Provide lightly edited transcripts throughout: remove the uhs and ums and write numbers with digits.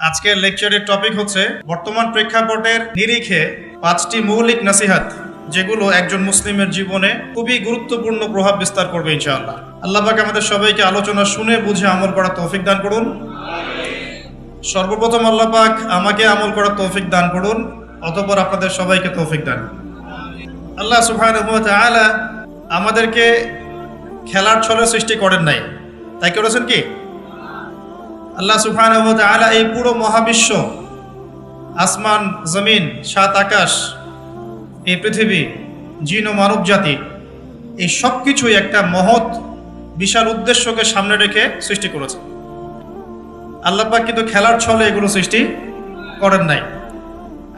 আজকের লেকচারের টপিক হচ্ছে বর্তমান প্রেক্ষাপটের নিরিখে 5টি মৌলিক নসিহত যেগুলো একজন মুসলিমের জীবনে খুবই গুরুত্বপূর্ণ প্রভাব বিস্তার করবে ইনশাআল্লাহ। আল্লাহ পাক আমাদের সবাইকে আলোচনা শুনে বুঝে আমল করার তৌফিক দান করুন। সর্বপ্রথম আল্লাহ পাক আমাকে আমল করার তৌফিক দান করুন, অতঃপর আপনাদের সবাইকে তৌফিক দান। আল্লাহ সুবহানাহু ওয়া তাআলা আমাদেরকে খেলার ছলে সৃষ্টি করেন নাই, তাই করেছেন কি? আল্লাহ সুবহানাহু ওয়া তাআলা এই পুরো মহাবিশ্ব, আসমান জমিন, সাত আকাশ, এই পৃথিবী, জিন ও মানব জাতি, এই সব কিছুই একটা মহৎ বিশাল উদ্দেশ্যকে সামনে রেখে সৃষ্টি করেছে। আল্লাহ পাক কিন্তু খেলার ছলে এগুলো সৃষ্টি করেন নাই।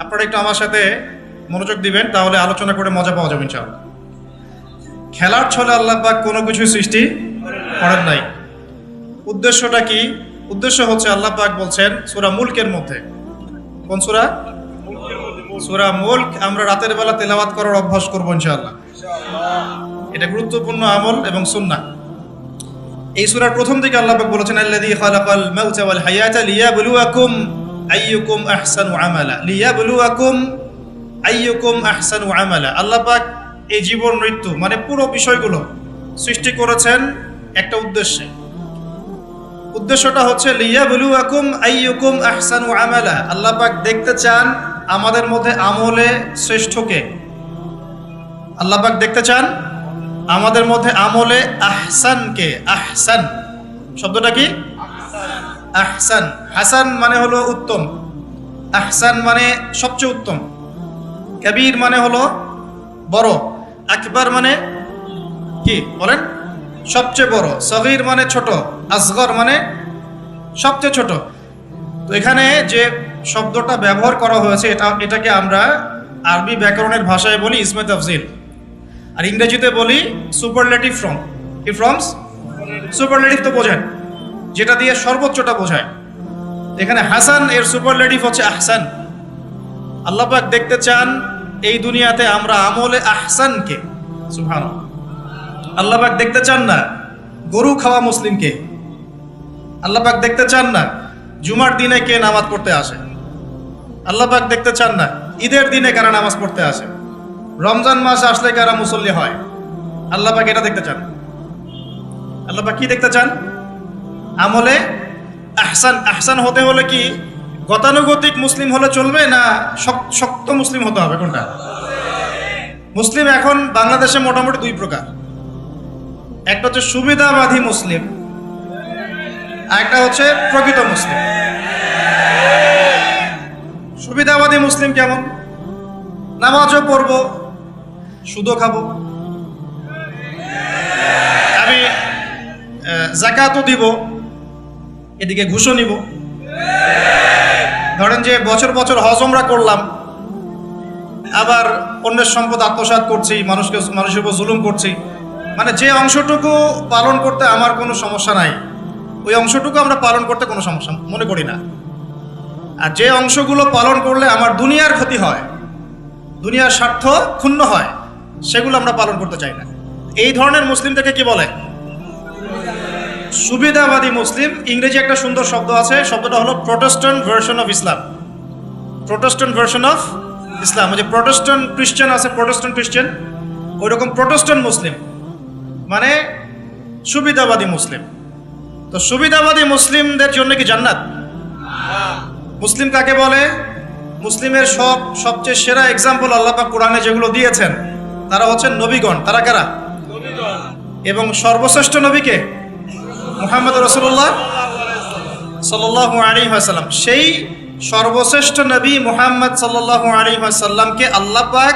আপনারা একটু আমার সাথে মনোযোগ দিবেন, তাহলে আলোচনা করে মজা পাওয়া যাবে ইনশাআল্লাহ। খেলার ছলে আল্লাহ পাক কোনো কিছু সৃষ্টি করেন নাই। উদ্দেশ্যটা কি? উদ্দেশ্য হচ্ছে আল্লাহ পাক বলছেন সূরা মুলকের মধ্যে। কোন সূরা? সূরা মুলক। আমরা রাতের বেলা তেলাওয়াত করার অভ্যাস করব ইনশাআল্লাহ। এটা গুরুত্বপূর্ণ আমল এবং সুন্নাহ। এই সূরার প্রথম দিকে আল্লাহ পাক বলেছেন আল্লাযী খালাকাল মাউতা ওয়াল হায়াতা লিয়াবলুয়াকুম আইয়ুকুম আহসানু আমালা। লিয়াবলুয়াকুম আইয়ুকুম আহসানু আমালা। আল্লাহ পাক এই জীবন মৃত্যু মানে পুরো বিষয়গুলো সৃষ্টি করেছেন একটা উদ্দেশ্যে। উদ্দেশ্যটা হচ্ছে লিয়াবলুয়াকুম আইয়ুকুম আহসানু আমালা। আল্লাহ পাক দেখতে চান আমাদের মধ্যে আমলে শ্রেষ্ঠকে। আল্লাহ পাক দেখতে চান আমাদের মধ্যে আমলে আহসানকে। আহসান শব্দটা কি? আহসান। হাসান মানে হলো উত্তম, আহসান মানে সবচেয়ে উত্তম, কবির মানে হলো বড়, আকবার মানে কি বলেন? সবচেয়ে বড়, সগীর মানে ছোট, আসগর মানে সবচেয়ে ছোট। তো এখানে যে শব্দটা ব্যবহার করা হয়েছে এটাকে আমরা আরবি ব্যাকরণের ভাষায় বলি ইসমে তাফজিল, আর ইংরেজিতে বলি সুপারলেটিভ ফর্ম। কি ফর্মস? সুপারলেটিভ তো বোঝেন, যেটা দিয়ে সর্বোচ্চটা বোঝায়। এখানে হাসান এর সুপারলেটিভ হচ্ছে আহসান। আল্লাহ পাক দেখতে চান এই দুনিয়াতে আমরা আমলে আহসানকে। সুবহানাল্লাহ। আল্লাহ পাক দেখতে চান না গরু খাওয়া মুসলিমকে। আল্লাহ পাক দেখতে চান না জুমার দিনে কে নামাজ পড়তে আসে। আল্লাহ পাক দেখতে চান না ঈদের দিনে কারা নামাজ পড়তে আসে, রমজান মাস আসলে কারা মুসল্লি হয়। আল্লাহ পাক এটা দেখতে চান। আল্লাহ পাক কি দেখতে চান? আমলে আহসান। আহসান হতে হলে কি গতানুগতিক মুসলিম হলে চলবে, না শক্ত মুসলিম হতে হবে? কোনটা? মুসলিম এখন বাংলাদেশে মোটামুটি দুই প্রকার। একটা হচ্ছে সুবিধাবাদী মুসলিম, আর একটা হচ্ছে প্রকৃত মুসলিম। সুবিধাবাদী মুসলিম কেমন? নামাজও পড়বো, সুদও খাবো, আমি যাকাতও দিব, এদিকে ঘুষও নিব। ধরেন যে বছর বছর হজ ওমরা করলাম, আবার অন্যের সম্পদ আত্মসাৎ করছি, মানুষের উপর জুলুম করছি। মানে যে অংশটুকু পালন করতে আমার কোনো সমস্যা নাই, ওই অংশটুকু আমরা পালন করতে কোনো সমস্যা মনে করি না। আর যে অংশগুলো পালন করলে আমার দুনিয়ার ক্ষতি হয়, দুনিয়ার স্বার্থ ক্ষুণ্ণ হয়, সেগুলো আমরা পালন করতে চাই না। এই ধরনের মুসলিমদেরকে কি বলে? সুবিধাবাদী মুসলিম। ইংরেজি একটা সুন্দর শব্দ আছে, শব্দটা হলো Protestant version of Islam. Protestant version of Islam. ওই যে প্রোটেস্ট্যান্ট খ্রিস্টান আছে, প্রোটেস্ট্যান্ট খ্রিস্টান, ওই রকম প্রোটেস্ট্যান্ট মুসলিম মানে সুবিধাবাদী মুসলিম। তো সুবিধাবাদী মুসলিমদের জন্য কি জান্নাত? মুসলিম কাকে বলে? মুসলিমের সবচেয়ে সেরা এক্সাম্পল আল্লাহ পাক কোরআনে যেগুলো দিয়েছেন তারা হচ্ছেন নবীগণ। তারা কারা? এবং সর্বশ্রেষ্ঠ নবীকে মুহাম্মদ রাসূলুল্লাহ সাল্লাল্লাহু আলাইহি ওয়াসাল্লাম। সেই সর্বশ্রেষ্ঠ নবী মুহাম্মদ সাল্লাল্লাহু আলাইহি ওয়াসাল্লামকে আল্লাহ পাক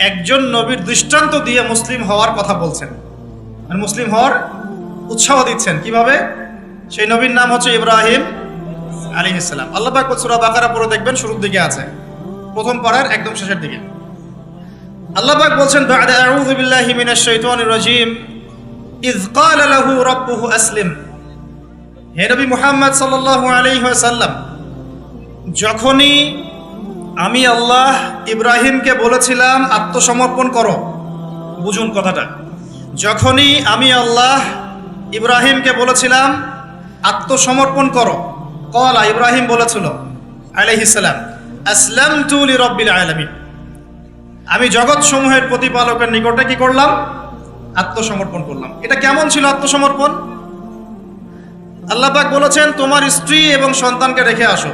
একজন নবীর দৃষ্টান্ত দিয়ে মুসলিম হওয়ার কথা বলছেন, মানে মুসলিম হওয়ার উৎসাহ দিচ্ছেন। কিভাবে? সেই নবীর নাম হচ্ছে ইব্রাহিম আলাইহিস সালাম। আল্লাহ পাক সূরা বাকারা পড়ে দেখবেন, শুরুর দিকে আছে, প্রথম পারার একদম শেষের দিকে। আল্লাহ পাক বলছেন বা'দা আউযু বিল্লাহি মিনাশ শাইতানির রাজীম ইয ক্বালা লাহু রাব্বুহু আসলিম। হে নবী মুহাম্মদ সাল্লাল্লাহু আলাইহি ওয়াসাল্লাম, যখনই আমি আল্লাহ ইব্রাহিমকে বলেছিলাম আত্মসমর্পণ করো, বুঝুন কথাটা, যখনই আমি আল্লাহ ইব্রাহিমকে বলেছিলাম আত্মসমর্পণ করো, ক্বালা, ইব্রাহিম বলেছিল আলাইহিস সালাম, আসলামতু লিরাব্বিল আলামিন, আমি জগৎ সমূহের প্রতিপালকের নিকটে কি করলাম? আত্মসমর্পণ করলাম। এটা কেমন ছিল আত্মসমর্পণ? আল্লাহ পাক বলেছেন, তোমার স্ত্রী এবং সন্তানকে রেখে আসো।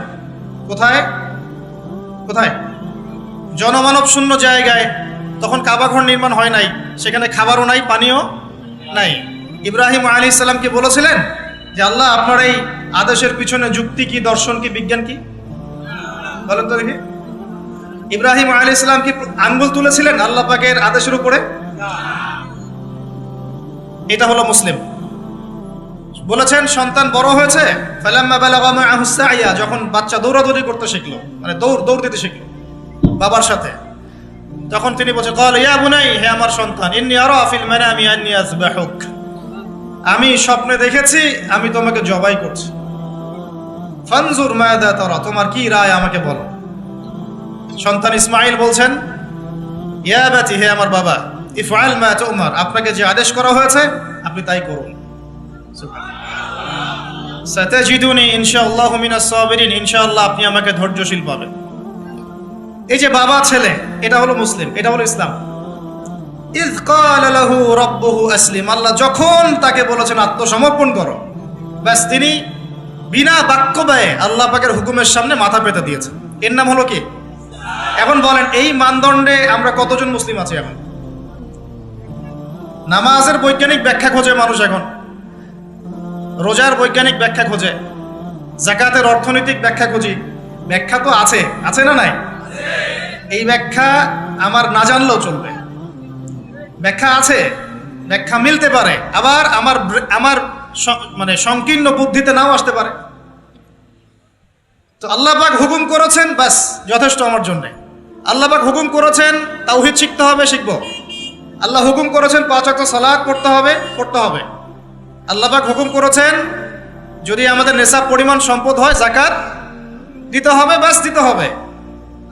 কোথায়? কোথায়? জনমানব শূন্য জায়গায়। তখন কাবা ঘর নির্মাণ হয় নাই, সেখানে খাবারও নাই, পানিও নাই। ইব্রাহিম আলাইহিস সালামকে বলেছিলেন যে আল্লাহ, আপনার এই আদেশের পিছনে যুক্তি কি, দর্শন কি, বিজ্ঞান কি? বলেন তো দেখি। ইব্রাহিম আলাইহিস সালাম কি আঙ্গুল তুলেছিলেন আল্লাহ পাকের আদেশের উপরে? এটা হলো মুসলিম। বলেছেন সন্তান বড় হয়েছে, ফালাম্মা বালাগা মাআহু সাইয়া, যখন বাচ্চা দৌড়াদৌড়ি করতে শিখলো, মানে দৌড় দিতে শিখলো বাবার সাথে, তখন তিনি বলছেন, ক্বাল ইয়া বুনাই, হে আমার সন্তান, ইন্নী আরা ফিল মানামি আন্নী আযবাহুক, আমি স্বপ্নে দেখেছি আমি তোমাকে জবাই করছি। ফানজুর মাযা তারা, তোমার কি রায় আমাকে বলো। সন্তান ইসমাঈল বলছেন, ইয়া বাতি, হে আমার বাবা, ইফআল মা তুমার, আপনাকে যে আদেশ করা হয়েছে আপনি তাই করুন। সাতাজিদুনি ইনশাআল্লাহু মিনাস সাবিরিন, ইনশাআল্লাহ আপনি আমাকে ধৈর্যশীল পাবেন। এই যে বাবা ছেলে, এটা হলো মুসলিম, এটা হলো ইসলাম। ইয ক্বালা লাহু রাব্বুহু আসলিম, আল্লাহ যখন তাকে বলেছেন আত্মসমর্পণ করো, ব্যাস তিনি বিনা বাক্য ব্যয়ে আল্লাহ পাকের হুকুমের সামনে মাথা পেতে দিয়েছেন। এর নাম হলো কি? এখন বলেন, এই মানদণ্ডে আমরা কতজন মুসলিম আছি? এখন নামাজের বৈজ্ঞানিক ব্যাখ্যা খোঁজে মানুষ, এখন রোজার বৈজ্ঞানিক ব্যাখ্যা খোঁজে, যাকাতের অর্থনৈতিক ব্যাখ্যা খুঁজি। ব্যাখ্যা তো আছে, আছে না নাই? এই ব্যাখ্যা আমার না জানলেও চলবে। ব্যাখ্যা আছে, ব্যাখ্যা মিলতে পারে, আবার আমার মানে সংকীর্ণ বুদ্ধিতে নাও আসতে পারে। তো আল্লাহ পাক হুকুম করেছেন, ব্যাস যথেষ্ট আমার জন্য। আল্লাহ পাক হুকুম করেছেন তাওহীদ শিখতে হবে, শিখব। আল্লাহ হুকুম করেছেন 5 ওয়াক্ত সালাত পড়তে হবে, পড়তে হবে। আল্লাহ পাক হুকুম করেছেন যদি আমাদের নেশাব পরিমাণ সম্পদ হয় যাকাত দিতে হবে, ব্যাস দিতে হবে।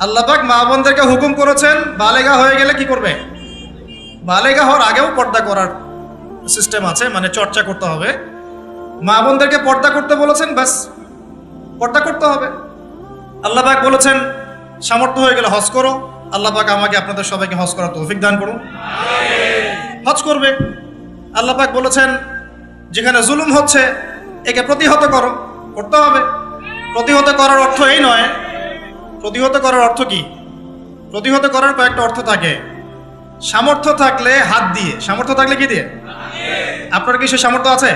আল্লাহ পাক মা বোনদেরকে হুকুম করেছেন বালেগা হয়ে গেলে কি করবে? বালেগা হওয়ার আগেও পর্দা করার সিস্টেম আছে, মানে চর্চা করতে হবে। মা বোনদেরকে পর্দা করতে বলেছেন, ব্যাস পর্দা করতে হবে। আল্লাহ পাক বলেছেন সামর্থ্য হয়ে গেলে হজ করো। আল্লাহ পাক আমাকে আপনাদের সবাইকে হজ করার তৌফিক দান করুন, হজ করবে। আল্লাহ পাক বলেছেন যেখানে জুলুম হচ্ছে একে প্রতিহত করো, করতে হবে। প্রতিহত করার অর্থ এই নয়। প্রতিহত করার অর্থ কি? প্রতিহত করার কয়েকটা অর্থ থাকে। সামর্থ্য থাকলে হাত দিয়ে, সামর্থ্য থাকলে কি দিয়ে? আপনার কি সে সামর্থ্য আছে?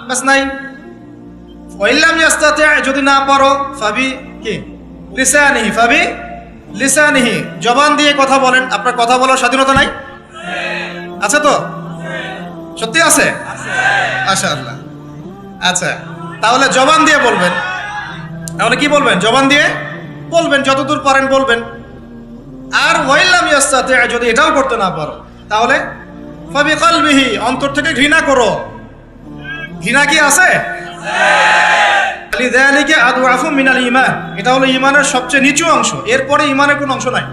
ব্যাস নাই। ওয়াইল্লাম ইয়াস্তাতি, যদি না পারো, ফাবি কি লিসানিহি, ফাবি লিসানিহি, জবান দিয়ে কথা বলেন। আপনার কথা বলার স্বাধীনতা নাই? আছে তো? সত্যি আছে? মাশাআল্লাহ। আচ্ছা, তাহলে জবান দিয়ে বলবেন। তাহলে কি বলবেন? জবান দিয়ে বলবেন, যতদূর পারেন বলবেন। আর ওয়াইল্লাম ইয়াস্তাতি, যদি এটাও করতে না পারো তাহলে ফাবি কলবিহি, অন্তর থেকে ঘৃণা করো। ঘৃণা কি আছে? লিযালিকা আদওয়াফু মিনাল ঈমান, এটা হলো ঈমানের সবচেয়ে নিচু অংশ। এরপরে ঈমানের কোনো অংশ নাই।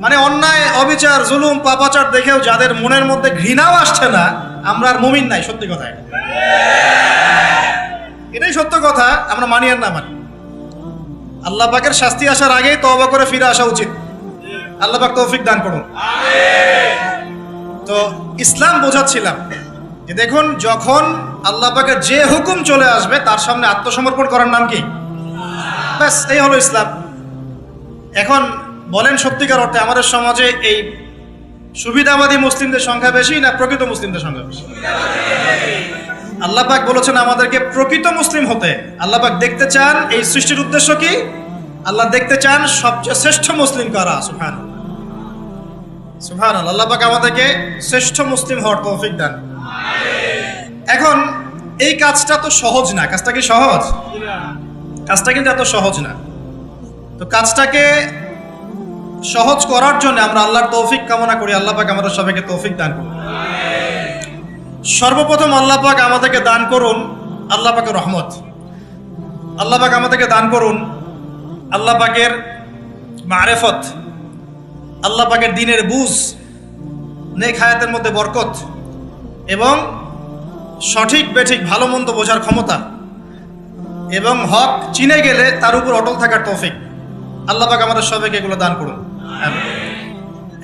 মানে অন্যায়, অবিচার, জুলুম, পাপাচার দেখেও যাদের মনের মধ্যে ঘৃণাও আসছে না, আমরা আর মুমিন নাই। সত্যি কথায়, এটাই সত্য কথা। আমরা মানি আর না মানি, আল্লাহ পাকের শাস্তি আসার আগেই তওবা করে ফিরে আসা উচিত। আল্লাহ পাক তৌফিক দান করুন। তো ইসলাম বোঝাচ্ছিলাম যে দেখুন, যখন আল্লাহ পাকের যে হুকুম চলে আসবে তার সামনে আত্মসমর্পণ করার নাম কি? ব্যাস এই হলো ইসলাম। এখন বলেন, সত্যিকার অর্থে আমাদের সমাজে এই সুবিধাবাদী মুসলিমদের সংখ্যা বেশি না প্রকৃত মুসলিমদের সংখ্যা বেশি? আল্লাহ পাক বলেছেন আমাদেরকে প্রকৃত মুসলিম হতে। আল্লাহ পাক দেখতে চান, এই সৃষ্টির উদ্দেশ্য কি? আল্লাহ দেখতে চান সবচেয়ে শ্রেষ্ঠ মুসলিম কারা। সুবহানাল্লাহ, সুবহানাল্লাহ। আল্লাহ পাক আমাদেরকে শ্রেষ্ঠ মুসলিম হওয়ার তৌফিক দান। এখন এই কাজটা তো সহজ না। কাজটা কি সহজ? কাজটা কিন্তু এত সহজ না। তো কাজটাকে সহজ করার জন্য আমরা আল্লাহর তৌফিক কামনা করি। আল্লাহ পাক আমাদের সবাইকে তৌফিক দান করুন। সর্বপ্রথম আল্লাহ পাক আমাদেরকে দান করুন আল্লাহ পাকের রহমত। আল্লাহ পাক আমাদেরকে দান করুন আল্লাহ পাকের মারেফত, আল্লাহ পাকের দ্বীনের বুঝ, নেক হায়াতের মধ্যে বরকত এবং সঠিক বেঠিক ভালো মন্দ বোঝার ক্ষমতা। এবং হক চিনে গেলে তার উপর অটল থাকার তৌফিক আল্লাহ পাক আমাদের সবাইকে এগুলো দান করুন।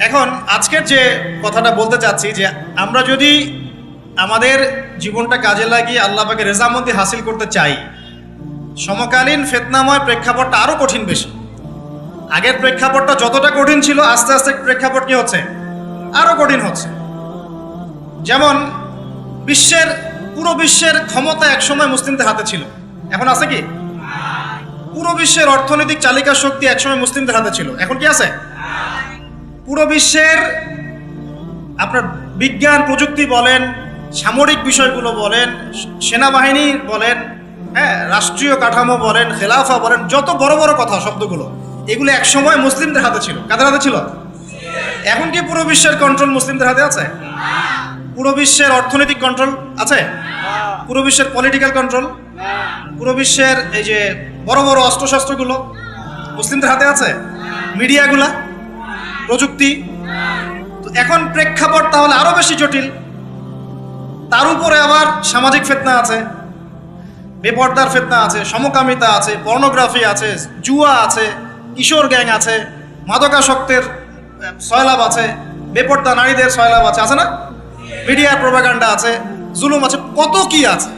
এখন আজকের যে কথাটা বলতে চাচ্ছি যে আমরা যদি আমাদের জীবনটা কাজে লাগিয়ে আল্লাহ পাকের রেজামন্দি হাসিল করতে চাই, সমকালীন ফিতনাময় প্রেক্ষাপটটা আরো কঠিন বেশি। আগের প্রেক্ষাপটটা যতটা কঠিন ছিল, আস্তে আস্তে প্রেক্ষাপট কি হচ্ছে, আরো কঠিন হচ্ছে। যেমন পুরো বিশ্বের ক্ষমতা একসময় মুসলিমদের হাতে ছিল, এখন আছে কি? পুরো বিশ্বের অর্থনৈতিক চালিকা শক্তি একসময় মুসলিমদের হাতে ছিল, এখন কি আছে? পুরো বিশ্বের আপনার বিজ্ঞান প্রযুক্তি বলেন, সামরিক বিষয়গুলো বলেন, সেনাবাহিনী বলেন, হ্যাঁ, রাষ্ট্রীয় কাঠামো বলেন, খেলাফা বলেন, যত বড় বড় কথা শব্দগুলো, এগুলো একসময় মুসলিমদের হাতে ছিল। কাদের হাতে ছিল? এখন কি পুরো বিশ্বের কন্ট্রোল মুসলিমদের হাতে আছে? পুরো বিশ্বের অর্থনৈতিক কন্ট্রোল আছে? পুরো বিশ্বের পলিটিক্যাল কন্ট্রোল, পুরো বিশ্বের এই যে বড় বড় অস্ত্রশস্ত্রগুলো মুসলিমদের হাতে আছে? মিডিয়াগুলা, প্রযুক্তি। তো এখন প্রেক্ষাপট তাহলে আরো বেশি জটিল। তার উপরে আবার সামাজিক ফিতনা আছে, বেপর্দার ফিতনা আছে, সমকামিতা আছে, পর্নোগ্রাফি আছে, জুয়া আছে, কিশোর গ্যাং আছে, মাদকাসক্তের সয়লাভ আছে, বেপর্দা নারীদের সয়লাভ আছে না? মিডিয়ার প্রোপাগান্ডা আছে, জুলুম আছে, কত কি আছে।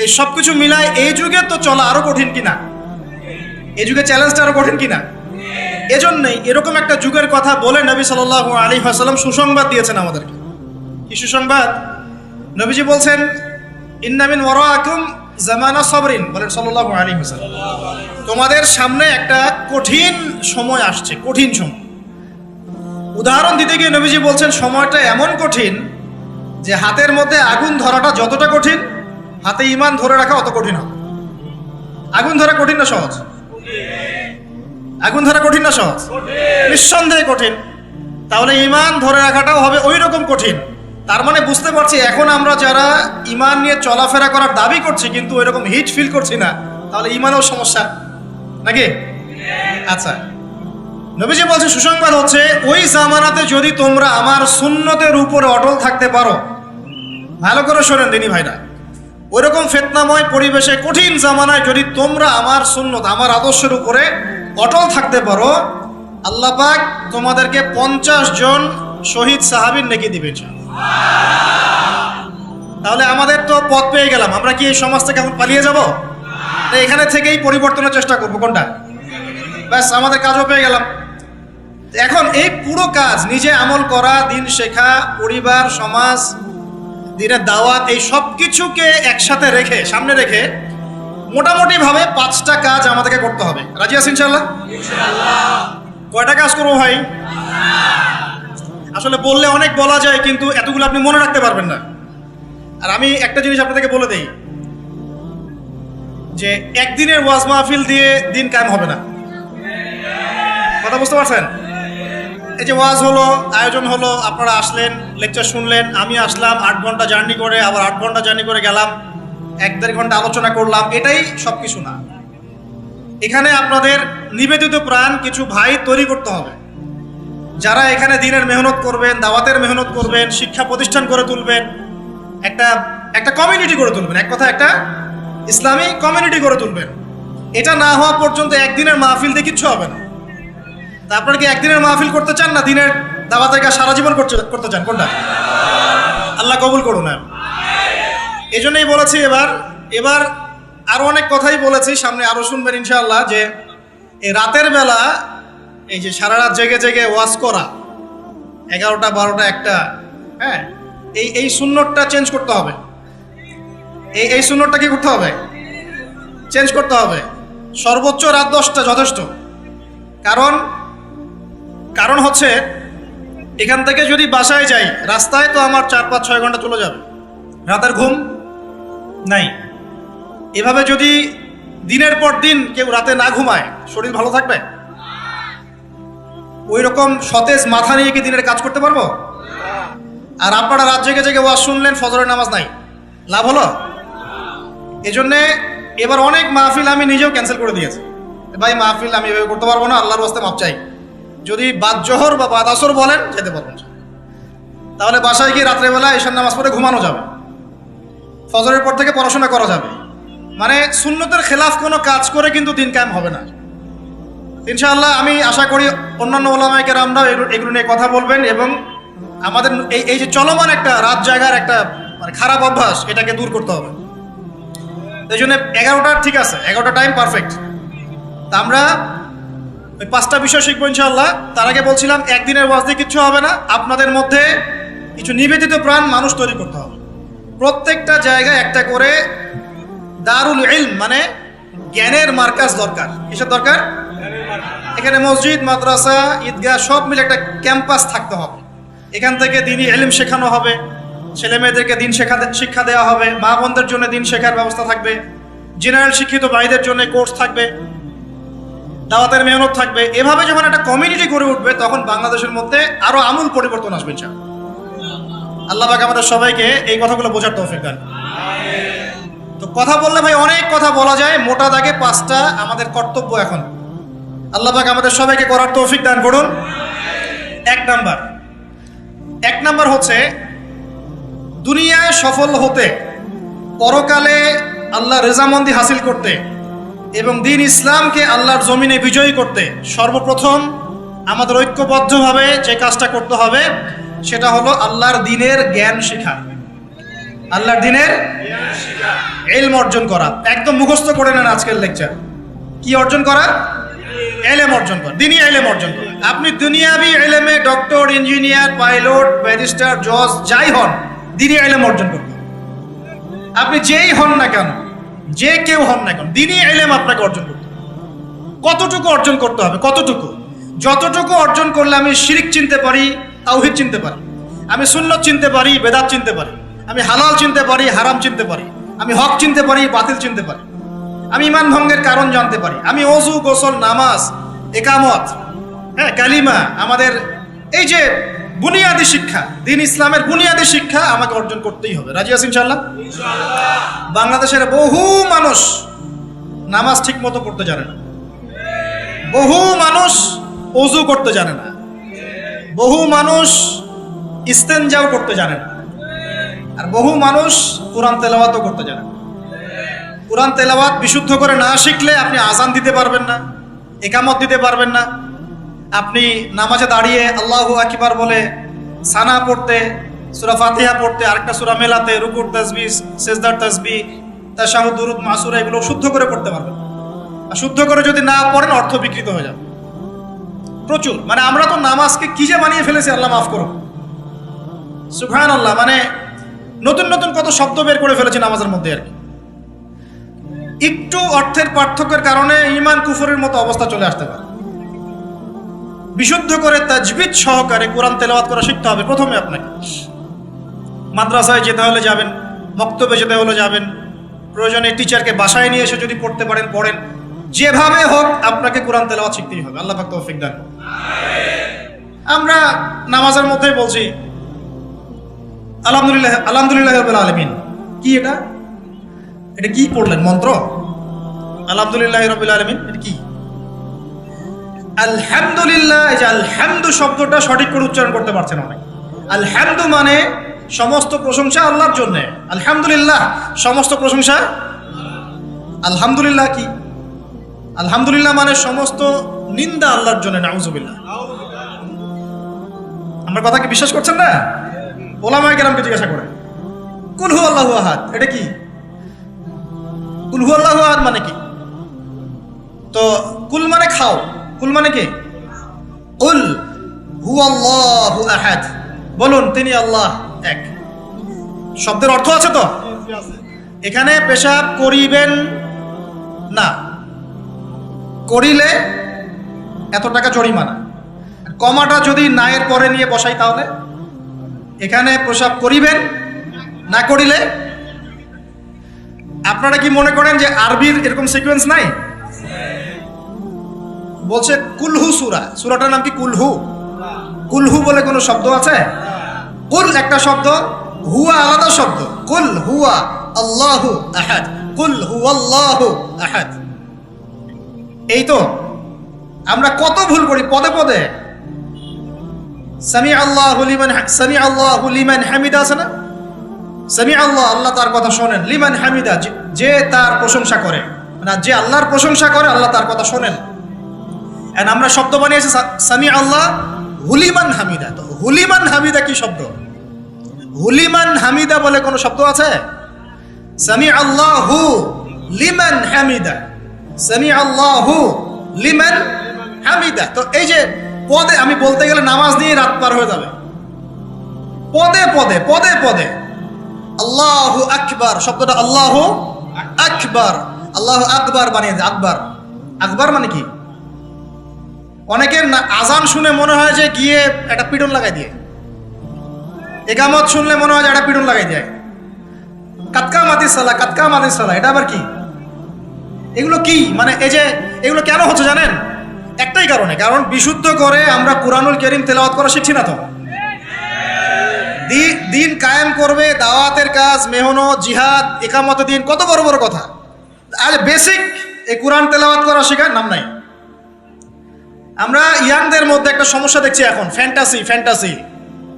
এই সব কিছু মিলায় এই যুগে তো চলা আরো কঠিন কিনা, এই যুগে চ্যালেঞ্জটা আরো কঠিন কিনা। এজন্যই এরকম একটা যুগের কথা বলে নবী সাল্লাল্লাহু আলাইহি ওয়াসাল্লাম সুসংবাদ দিয়েছেন আমাদেরকে। কি সুসংবাদ? নবীজি বলছেন, ইন্না মিন ওয়ারাকুম জামানা সাবরিন, বলেন সাল্লাল্লাহু আলাইহি ওয়াসাল্লাম, তোমাদের সামনে একটা কঠিন সময় আসছে, কঠিন সময়। উদাহরণ দিতে গিয়ে নবীজি বলছেন সময়টা এমন কঠিন যে হাতের মধ্যে আগুন ধরাটা যতটা কঠিন, হাতে ঈমান ধরে রাখা অত কঠিন হবে। আগুন ধরা কঠিন না সহজ? আগুন ধরা কঠিন না সহজ? নিঃসন্দেহে কঠিন। তাহলে ঈমান ধরে রাখাটাও হবে ওই রকম কঠিন। তার মানে বুঝতে পারছি এখন আমরা যারা ঈমান নিয়ে চলাফেরা করার দাবি করছি কিন্তু ওই রকম হিট ফিল করছি না, তাহলে ঈমানেও সমস্যা নাকি? আচ্ছা, নবীজি বলছে সুসংবাদ হচ্ছে ওই জামানাতে যদি তোমরা আমার সুন্নতের উপরে অটল থাকতে পারো, ভালো করে শোনেন দিনী ভাইরা, ওইরকম ফিতনাময় পরিবেশে কঠিন জামানায় যদি তোমরা আমার সুন্নত, আমার আদর্শের উপরে অটল থাকতে পারো, আল্লাহ পাক তোমাদেরকে 50 জন শহীদ সাহাবীর নেকি দিবেন। তাহলে আমাদের তো পথ পেয়ে গেলাম, আমরা কি এই সমাজ থেকে এখন পালিয়ে যাব? এখানে থেকেই পরিবর্তনের চেষ্টা করবো। কোনটা? ব্যাস, আমাদের কাজও পেয়ে গেলাম। এখন এই পুরো কাজ, নিজে আমল করা, দিন শেখা, পরিবার, সমাজ, দিনের দাওয়াত, এই সব কিছুকে একসাথে রেখে, সামনে রেখে মোটামুটি ভাবে 5টা কাজ আমাদেরকে করতে হবে। রাজি আছেন ইনশাআল্লাহ? কয়টা কাজ করবো ভাই? আসলে বললে অনেক বলা যায়, কিন্তু এতগুলো আপনি মনে রাখতে পারবেন না। আর আমি একটা জিনিস আপনাদেরকে বলে দেই যে একদিনের ওয়াজ মাহফিল দিয়ে দিন কায়েম হবে না। কথা বুঝতে পারছেন? এই যে ওয়াজ হলো, আয়োজন হলো, আপনারা আসলেন, লেকচার শুনলেন, আমি আসলাম 8 ঘন্টা জার্নি করে, আবার 8 ঘন্টা জার্নি করে গেলাম, 1-1.5 ঘন্টা আলোচনা করলাম, এটাই সব কিছু না। এখানে আপনাদের নিবেদিত প্রাণ কিছু ভাই তৈরি করতে হবে, যারা এখানে দিনের মেহনত করবেন, দাওয়াতের মেহনত করবেন, শিক্ষা প্রতিষ্ঠান করে তুলবেন, একটা কমিউনিটি করে তুলবেন, এক কথা একটা ইসলামী কমিউনিটি করে তুলবেন। এটা না হওয়া পর্যন্ত একদিনের মাহফিল দিয়ে কিচ্ছু হবে না। তা আপনারা কি একদিনের মাহফিল করতে চান, না দিনের দাওয়াতের কাজ সারা জীবন করতে চান? কোনটা? আল্লাহ কবুল করুন। এই জন্যই বলেছি, এবার আরো অনেক কথাই বলেছি, সামনে আরো শুনবেন ইনশাআল্লাহ, যে এই রাতের বেলা এই যে সারা রাত জেগে জেগে ওয়াজ করা, 11টা 12টা 1টা, হ্যাঁ, এই সুন্নতটা চেঞ্জ করতে হবে। এই সুন্নতটা কি করতে হবে? চেঞ্জ করতে হবে। সর্বোচ্চ রাত 10টা যথেষ্ট। কারণ হচ্ছে এখান থেকে যদি বাসায় যাই, রাস্তায় তো আমার 4-5-6 ঘন্টা চলে যাবে, রাতের ঘুম নাই। এভাবে যদি দিনের পর দিন কেউ রাতে না ঘুমায়, শরীর ভালো থাকবে? ওই রকম সতেজ মাথা নিয়ে কি দিনের কাজ করতে পারবো? আর আপনারা রাত জেগে জেগে ওয়াজ শুনলেন, ফজরের নামাজ নাই, লাভ হলো? এজন্যে এবার অনেক মাহফিল আমি নিজেও ক্যান্সেল করে দিয়েছি। ভাই মাহফিল আমি এভাবে করতে পারবো না, আল্লাহর ওয়াস্তে মাপ চাই। যদি বাদ জোহর বা বাদ আসর বলেন, যেতে পারবেন, তাহলে বাসায় গিয়ে রাত্রেবেলা এশার নামাজ পড়ে ঘুমানো যাবে, ফজরের পর থেকে পড়াশোনা করা যাবে। মানে সুন্নতের খেলাফ কোনো কাজ করে কিন্তু দিন কায়েম হবে না ইনশাআল্লাহ। আমি আশা করি অন্যান্য ওলামায়ে কেরামরা এগুলো নিয়ে কথা বলবেন এবং আমাদের এই যে চলমান একটা রাত জায়গার একটা মানে খারাপ অভ্যাস, এটাকে দূর করতে হবে। এই জন্য 11টা ঠিক আছে, 11টা টাইম পারফেক্ট। তা আমরা ওই 5টা বিষয় শিখবো ইনশাআল্লাহ। তার আগে বলছিলাম একদিনের ওয়াজ দিয়ে কিচ্ছু হবে না, আপনাদের মধ্যে কিছু নিবেদিত প্রাণ মানুষ তৈরি করতে হবে। প্রত্যেকটা জায়গায় একটা করে দারুল ইলম মানে জ্ঞানের মার্কাজ দরকার। কিসের দরকার? এখানে মসজিদ, মাদ্রাসা, ঈদগাহ সব মিলে একটা ক্যাম্পাস থাকতে হবে। এখান থেকে দিনই ইলম শেখানো হবে, ছেলে মেয়েদেরকে দিন শিক্ষা দেওয়া হবে, মা বোনদের জন্য দিন শেখার ব্যবস্থা থাকবে, জেনারেল শিক্ষিত ভাইদের জন্য কোর্স থাকবে, দাওয়াতের মেহনত থাকবে। এভাবে যখন একটা কমিউনিটি গড়ে উঠবে তখন বাংলাদেশের মধ্যে আরো আমূল পরিবর্তন আসবে ইনশাআল্লাহ। আল্লাহ পাক আমাদের সবাইকে এই কথাগুলো বোঝার তৌফিক দান। তো কথা বললে ভাই অনেক কথা বলা যায়, মোটা দাগে 5টা আমাদের কর্তব্য এখন আল্লাহ পাক আমাদের সবাইকে করার তৌফিক দান করুন। এক নাম্বার হচ্ছে দুনিয়ায় সফল হতে, পরকালে আল্লাহ রেজামন্দি হাসিল করতে এবং দ্বীন ইসলামকে আল্লাহর জমিনে বিজয়ী করতে সর্বপ্রথম আমাদের ঐক্যবদ্ধভাবে যে কাজটা করতে হবে সেটা হলো আল্লাহর দ্বীনের জ্ঞান শেখা, আল্লাহর দ্বীনের ইলম অর্জন করা। একদম মুখস্থ করে নেন আজকের লেকচার। কি অর্জন করা? ইলম অর্জন করা, দ্বীনি ইলম অর্জন করা। আপনি দুনিয়াবি ইলমে ডক্টর, ইঞ্জিনিয়ার, পাইলট, ব্যারিস্টার, জজ যাই হন, দ্বীনি ইলম অর্জন করতে হবে। আপনি যেই হন না কেন, যে কেউ হন না কেন, দ্বীনি ইলম আপনাকে অর্জন করতে হবে। কতটুকু অর্জন করতে হবে? কতটুকু? যতটুকু অর্জন করলে আমি শিরক চিনতে পারি, তাওহীদ চিনতে পারি, আমি সুন্নত চিনতে পারি, বেদাত চিনতে পারি, আমি হালাল চিনতে পারি, হারাম চিনতে পারি, আমি হক চিনতে পারি, বাতিল চিনতে পারি, আমি ঈমান ভঙ্গের কারণ জানতে পারি, আমি ওযু, গোসল, নামাজ, ইকামত, কালিমা, আমাদের এই যে বুনিয়াদি শিক্ষা, দ্বীন ইসলামের বুনিয়াদি শিক্ষা আমাকে অর্জন করতেই হবে। রাজি আছেন ইনশাআল্লাহ? বাংলাদেশের বহু মানুষ নামাজ ঠিক মতো পড়তে জানে না, বহু মানুষ ওযু করতে জানে না, বহু মানুষ ইস্তেনজাও করতে জানে না, আর বহু মানুষ কোরআন তেলাওয়াতও করতে জানে না। কোরআন তেলাওয়াত বিশুদ্ধ করে না শিখলে আপনি আজান দিতে পারবেন না, ইকামত দিতে পারবেন না। আপনি নামাজে দাঁড়িয়ে আল্লাহু আকবার বলে সানা পড়তে, সূরা ফাতিহা পড়তে, আরেকটা সূরা মেলাতে, রুকুর তাসবিহ, সিজদার তাসবিহ, তাশাহুদ, দুরুদ, মাসুরা এগুলো শুদ্ধ করে পড়তে পারবেন। আর শুদ্ধ করে যদি না পড়েন অর্থ বিকৃত হয়ে যাবে প্রচুর। মানে আমরা তো নামাজকে কি যে বানিয়ে ফেলেছি, আল্লাহ মাফ করুন, সুবহানাল্লাহ। মানে নতুন নতুন কত শব্দ বের করে ফেলেছি নামাজের মধ্যে। আর কি একটু অর্থের পার্থক্যের কারণে ঈমান কুফরের মতো অবস্থা চলে আসতে পারে। বিশুদ্ধ করে তাজবিদ সহকারে কোরআন তেলাওয়াত করা শিখতে হবে প্রথমে আপনাকে। মাদ্রাসায় যেতে হলে যাবেন, মক্তবে যেতে হলে যাবেন, প্রয়োজনে টিচারকে বাসায় নিয়ে এসে যদি পড়তে পারেন পড়েন, যেভাবে হোক আপনাকে কোরআন তেলাওয়াত শিখতেই হবে। আল্লাহ পাক তৌফিক দান। আমরা নামাজের মধ্যেই বলছি আলহামদুলিল্লাহ, আলহামদুলিল্লাহ রাব্বিল আলামিন। কি এটা? এটা কি পড়লেন মন্ত্র? আলহামদুলিল্লাহ রাব্বিল আলামিন এটা কি? আলহামদুলিল্লাহ। এই যে আলহামদু শব্দটা সঠিক করে উচ্চারণ করতে পারছেন অনেক। আলহামদু মানে সমস্ত প্রশংসা আল্লাহর জন্য। আলহামদুলিল্লাহ সমস্ত প্রশংসা। আলহামদুলিল্লাহ কি? আলহামদুলিল্লাহ মানে সমস্ত নিন্দা আল্লাহর জন্য। নাউজুবিল্লাহ। আমার কথা কি বিশ্বাস করছেন না? ওলামায়ে কেরামকে জিজ্ঞাসা করেন। কুল হু আল্লাহু আহাদ এটা কি? কুল হু আল্লাহু আহাদ মানে কি? তো কুল মানে খাও, কুল মানে কি? কুল হু আল্লাহু আহাদ, বলুন তিনি আল্লাহ এক। শব্দের অর্থ আছে তো? এখানে পেশাব করিবেন না, করিলে এত টাকা জরিমানা। কমাটা যদি নায়ের পরে নিয়ে বসাই তাহলে এখানে পেশাব করিবেন না, করিলে। আপনারা কি মনে করেন যে আরবির এরকম সিকোয়েন্স নাই? বলছে কুলহু সূরা, সূরাটার নাম কি কুলহু। কুলহু বলে কোনো শব্দ আছে? কুল একটা শব্দ, হুয়া আলাদা শব্দ। কুল হুয়া আল্লাহু আহাদ, কুল হুয়াল্লাহু আহাদ। এই তো আমরা কত ভুল করি পদে পদে। সামি আল্লাহু লিমান হামিদা আছে না? সামি আল্লাহ, আল্লাহ তার কথা শোনেন। লিমান হামিদা, যে তার প্রশংসা করে, মানে যে আল্লাহর প্রশংসা করে আল্লাহ তার কথা শোনেন। এন্ড আমরা শব্দ বানিয়েছি সামি আল্লাহ হুলিমান হামিদা। তো হুলিমান হামিদা কি শব্দ? হুলিমান হামিদা বলে কোনো শব্দ আছে? সামি আল্লাহু লিমান হামিদা, সামি আল্লাহু লিমান হামিদা। তো এই যে পদে, আমি বলতে গেলে নামাজ নিয়ে রাত পার হয়ে যাবে। পদে পদে পদে পদে আল্লাহু আকবার, শব্দটা আল্লাহু আকবার, আল্লাহু আকবার বানিয়ে দেয়। আকবার, আকবার মানে কি? অনেকের আজান শুনে মনে হয় যে গিয়ে একটা পিটন লাগাই দিয়ে, একামত শুনলে মনে হয় যে একটা পিটন লাগাই দেয়। কাতকা মাতিস সালা, কাতকা মাতিস সালা, এটা আবার কি? এগুলো কি মানে এই যে এগুলো কেন হচ্ছে জানেন? একটাই কারণে, কারণ বিশুদ্ধ করে আমরা কুরআনুল কারীম তেলাওয়াত করা শিখছি না। তো দিন কায়েম করবে, দাওয়াতের কাজ, মেহনত, জিহাদ, একামতে দিন, কত বড় বড় কথা। আর বেসিক এই কোরআন তেলাওয়াত করা শেখার নাম নাই। আমরা ইয়াংদের মধ্যে একটা সমস্যা দেখছি এখন, ফ্যান্টাসি। ফ্যান্টাসি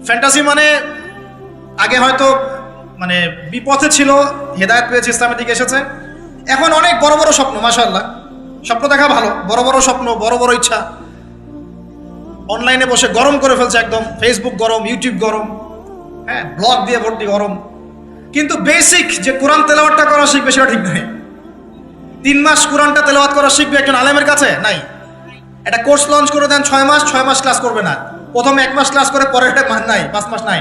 ফ্যান্টাসি মানে আগে হয়তো মানে বিপথে ছিল, হেদায়েত পেয়েছে, ইসলামের দিকে এসেছে। এখন অনেক বড় বড় স্বপ্ন, মাশাআল্লাহ, স্বপ্ন দেখা ভালো, বড় বড় স্বপ্ন, বড় বড় ইচ্ছা। অনলাইনে বসে গরম করে ফেলছে একদম, ফেসবুক গরম, ইউটিউব গরম, হ্যাঁ, ব্লগ দিয়ে ভর্তি গরম। কিন্তু বেসিক যে কোরআন তেলাওয়াতটা করা শিখবে সেটা ঠিক নয়। 3 মাস কোরআনটা তেলাওয়াত করা শিখবে একজন আলেমের কাছে নাই। একটা কোর্স লঞ্চ করে দেন 6 মাস, 6 মাস ক্লাস করবে না, প্রথমে 1 মাস ক্লাস করে পরের নাই, 5 মাস নাই।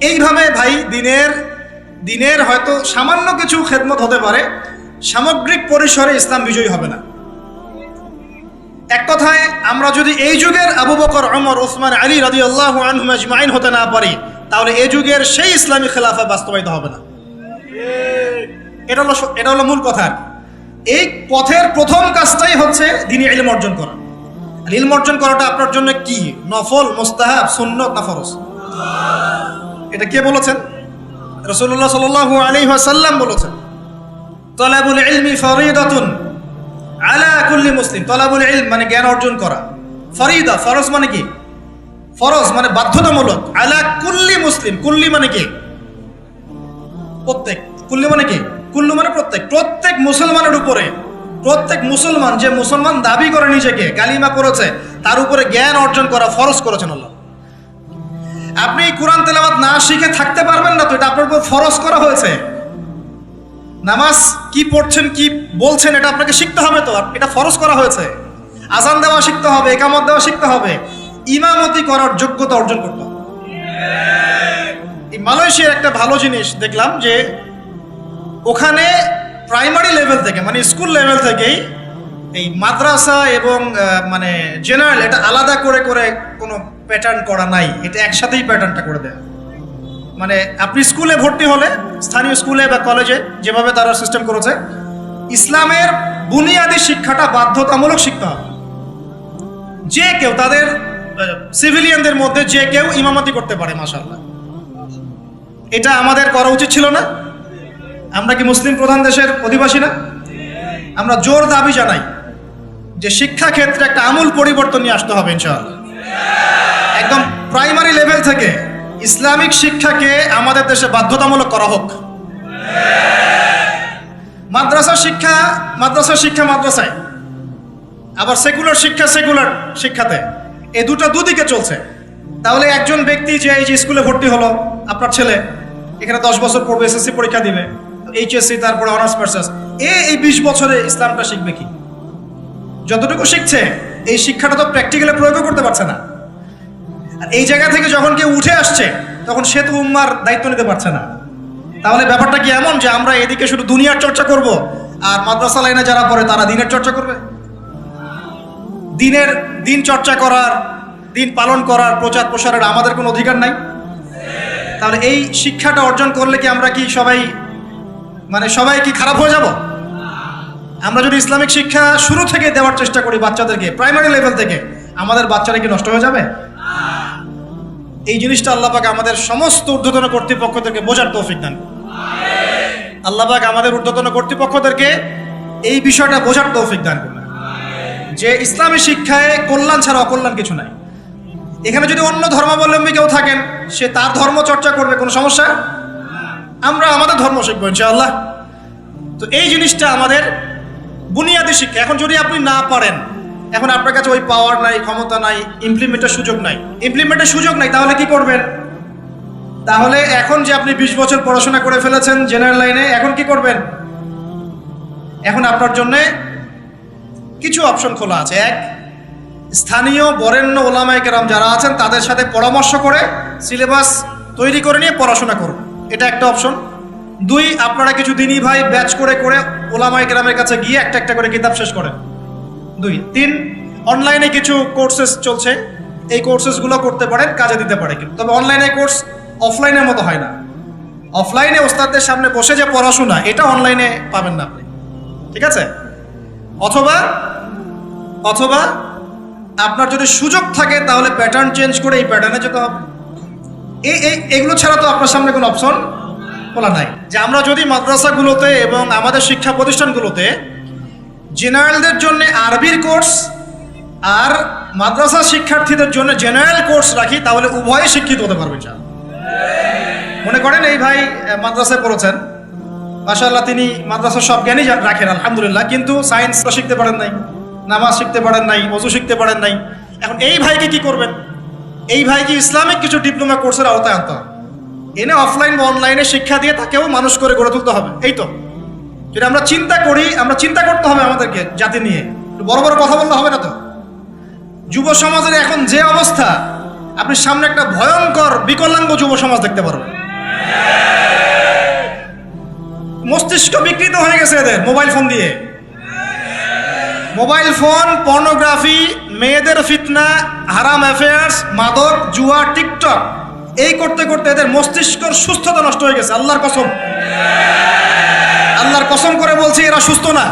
এইভাবে ভাই দিনের হয়তো সামান্য কিছু খেদমত হতে পারে, সামগ্রিক পরিসরে ইসলাম বিজয়ী হবে না। এক কথায় আমরা যদি এই যুগের আবু বকর, ওমর, ওসমান, আলী রাদিয়াল্লাহু আনহুম আজমাইন হতে না পারি, তাহলে এই যুগের সেই ইসলামী খেলাফা বাস্তবায়িত হবে না। এটা হলো মূল কথা। এই পথের প্রথম কাজটাই হচ্ছে দ্বীনি ইলম অর্জন করা। আর ইলম অর্জন করাটা আপনার জন্য কি? নফল, মুস্তাহাব, সুন্নত না ফরজ? এটা কে বলেছেন? রাসূলুল্লাহ সাল্লাল্লাহু আলাইহি ওয়াসাল্লাম বলেছেন, তালাবুল ইলমি ফরিদাতুন আলা কুল্লি মুসলিম। তালাবুল ইলম মানে জ্ঞান অর্জন করা, ফরিদা, ফরজ মানে কি? ফরজ মানে বাধ্যতামূলক। আলা কুল্লি মুসলিম, কুল্লি মানে কি? প্রত্যেক। কুল্লি মানে কি? কুল্লু মানে প্রত্যেক। প্রত্যেক মুসলমানের উপরে, প্রত্যেক মুসলমান যে মুসলমান দাবি করে নিজেকে, কালিমা করেছে, তার উপরে জ্ঞান অর্জন করা ফরজ করেছেন আল্লাহ। আপনি কোরআন তেলাওয়াত না শিখে থাকতে পারবেন না, তো এটা আপনার উপর ফরজ করা হয়েছে। নামাজ কি পড়ছেন, কি বলছেন, এটা আপনাকে শিখতে হবে, তো এটা ফরজ করা হয়েছে। আজান দেওয়া শিখতে হবে, একামত দেওয়া শিখতে হবে, ইমামতি করার যোগ্যতা অর্জন করতে হবে। এই মালয়েশিয়ার একটা ভালো জিনিস দেখলাম যে ওখানে প্রাইমারি লেভেল থেকে, মানে স্কুল লেভেল থেকেই এই মাদ্রাসা এবং মানে জেনারেল, এটা আলাদা করে করে কোনো প্যাটার্ন করা নাই, এটা একসাথেই প্যাটার্নটা করে দেয়। মানে আপনি স্কুলে ভর্তি হলে, স্থানীয় স্কুলে বা কলেজে যেভাবে তারা সিস্টেম করেছে, ইসলামের বুনিয়াদী শিক্ষাটা বাধ্যতামূলক শিখতে হবে। যে কেউ, তাদের সিভিলিয়ানদের মধ্যে যে কেউ ইমামতি করতে পারে, মাশাআল্লাহ। এটা আমাদের করা উচিত ছিল না? আমরা কি মুসলিম প্রধান দেশের অধিবাসী না? আমরা জোর দাবি জানাই যে শিক্ষা ক্ষেত্রে একটা আমূল পরিবর্তন নিয়ে আসতে হবে ইনশাআল্লাহ। একদম প্রাইমারি লেভেল থেকে ইসলামিক শিক্ষাকে আমাদের দেশে বাধ্যতামূলক করা হোক। মাদ্রাসা শিক্ষা মাদ্রাসায়, আবার সেকুলার শিক্ষাতে, এই দুদিকে চলছে। তাহলে একজন ব্যক্তি যে এই যে স্কুলে ভর্তি হলো, আপনার ছেলে এখানে 10 বছর পড়বে, এসএসসি পরীক্ষা দিবে, এইচএসসি, তারপরে অনার্স মাস্টার্স, এই 20 বছরে ইসলামটা শিখবে কি? যতটুকু শিখছে এই শিক্ষাটা তো প্র্যাকটিক্যালি প্রয়োগ করতে পারছে না। আর এই জায়গা থেকে যখন কেউ উঠে আসছে, তখন সে তো উম্মার দায়িত্ব নিতে পারছে না। তাহলে ব্যাপারটা কি এমন যে আমরা এদিকে শুধু দুনিয়ার চর্চা করব, আর মাদ্রাসা লাইনে যারা পড়ে তারা দিনের চর্চা করবে? দিন চর্চা করার, দিন পালন করার, প্রচার প্রসারের আমাদের কোনো অধিকার নাই? তাহলে এই শিক্ষাটা অর্জন করলে কি আমরা কি সবাই কি খারাপ হয়ে যাব? আমরা যদি ইসলামিক শিক্ষা শুরু থেকে দেওয়ার চেষ্টা করি বাচ্চাদেরকে, প্রাইমারি লেভেল থেকে, আমাদের বাচ্চারা কি নষ্ট হয়ে যাবে? এই জিনিসটা আল্লাহ পাক আমাদের সমস্ত ঊর্ধ্বতন কর্তৃপক্ষদেরকে বোঝার তৌফিক দান করুন। আল্লাহ পাক আমাদের ঊর্ধ্বতন কর্তৃপক্ষদেরকে এই বিষয়টা বোঝার তৌফিক দান করুন যে ইসলামী শিক্ষায় কল্যাণ ছাড়া অকল্যাণ কিছু নাই। এখানে যদি অন্য ধর্মাবলম্বী কেউ থাকেন, সে তার ধর্ম চর্চা করবে, কোনো সমস্যা আমরা আমাদের ধর্ম শিখবো ইনশাআল্লাহ। তো এই জিনিসটা আমাদের বুনিয়াদী শিক্ষা। এখন যদি আপনি না পারেন, এখন আপনার কাছে ওই পাওয়ার নাই, ক্ষমতা নাই, ইমপ্লিমেন্টের সুযোগ নাই, তাহলে কি করবেন? তাহলে এখন যে আপনি 20 বছর পড়াশোনা করে ফেলেছেন জেনারেল লাইনে, এখন কি করবেন? এখন আপনার জন্য কিছু অপশন খোলা আছে। এক, স্থানীয় বরেণ্য ওলামায়ে কেরাম যারা আছেন তাদের সাথে পরামর্শ করে সিলেবাস তৈরি করে নিয়ে পড়াশোনা করুন, এটা একটা অপশন। 2, আপনারা কিছু দিনী ভাই ব্যাচ করে করে ওলামায়ে কেরামের কাছে গিয়ে একটা একটা করে কিতাব শেষ করেন। 2, 3, অনলাইনে কিছু কোর্সেস চলছে, এই কোর্সেসগুলো করতে পারেন, কাজে দিতে পারে। কিন্তু তবে অনলাইনে কোর্স অফলাইনের মতো হয় না। অফলাইনে ওস্তাদদের সামনে বসে যে পড়াশোনা, এটা অনলাইনে পাবেন না আপনি, ঠিক আছে? অথবা আপনার যদি সুযোগ থাকে তাহলে প্যাটার্ন চেঞ্জ করে এই প্যাটার্নে যেতে হবে। এগুলো ছাড়া তো আপনার সামনে কোনো অপশন খোলা নাই। যে আমরা যদি মাদ্রাসাগুলোতে এবং আমাদের শিক্ষা প্রতিষ্ঠানগুলোতে জেনারেলদের জন্য আরবির কোর্স আর মাদ্রাসা শিক্ষার্থীদের জন্য জেনারেল কোর্স রাখি, তাহলে উভয়ে শিক্ষিত হতে পারবে। মনে করেন এই ভাই মাদ্রাসায় পড়েছেন, মাশাআল্লাহ, তিনি মাদ্রাসার সব জ্ঞানই রাখেন আলহামদুলিল্লাহ, কিন্তু সায়েন্স শিখতে পারেন নাই, নামাজ শিখতে পারেন নাই, ওযু শিখতে পারেন নাই। এখন এই ভাইকে কি করবেন? এই ভাইকে ইসলামিক কিছু ডিপ্লোমা কোর্সের আওতায় আনতে হবে, এনে অফলাইন বা অনলাইনে শিক্ষা দিয়ে তাকেও মানুষ করে গড়ে তুলতে হবে। এই তো যদি আমরা চিন্তা করি, আমরা চিন্তা করতে হবে আমাদেরকে জাতি নিয়ে, বড় বড় কথা বললে হবে না। তো যুব সমাজের এখন যে অবস্থা, আপনি সামনে একটা ভয়ঙ্কর বিকলাঙ্গ যুব সমাজ দেখতে পারবেন। মস্তিষ্ক বিকৃত হয়ে গেছে এদের মোবাইল ফোন দিয়ে। মোবাইল ফোন, পর্নোগ্রাফি, মেয়েদের ফিতনা, হারাম অ্যাফেয়ার্স, মাদক, জুয়া, টিকটক, এই করতে করতে এদের মস্তিষ্কের সুস্থতা নষ্ট হয়ে গেছে। আল্লাহর কসম করে বলছি, এরা সুস্থ না।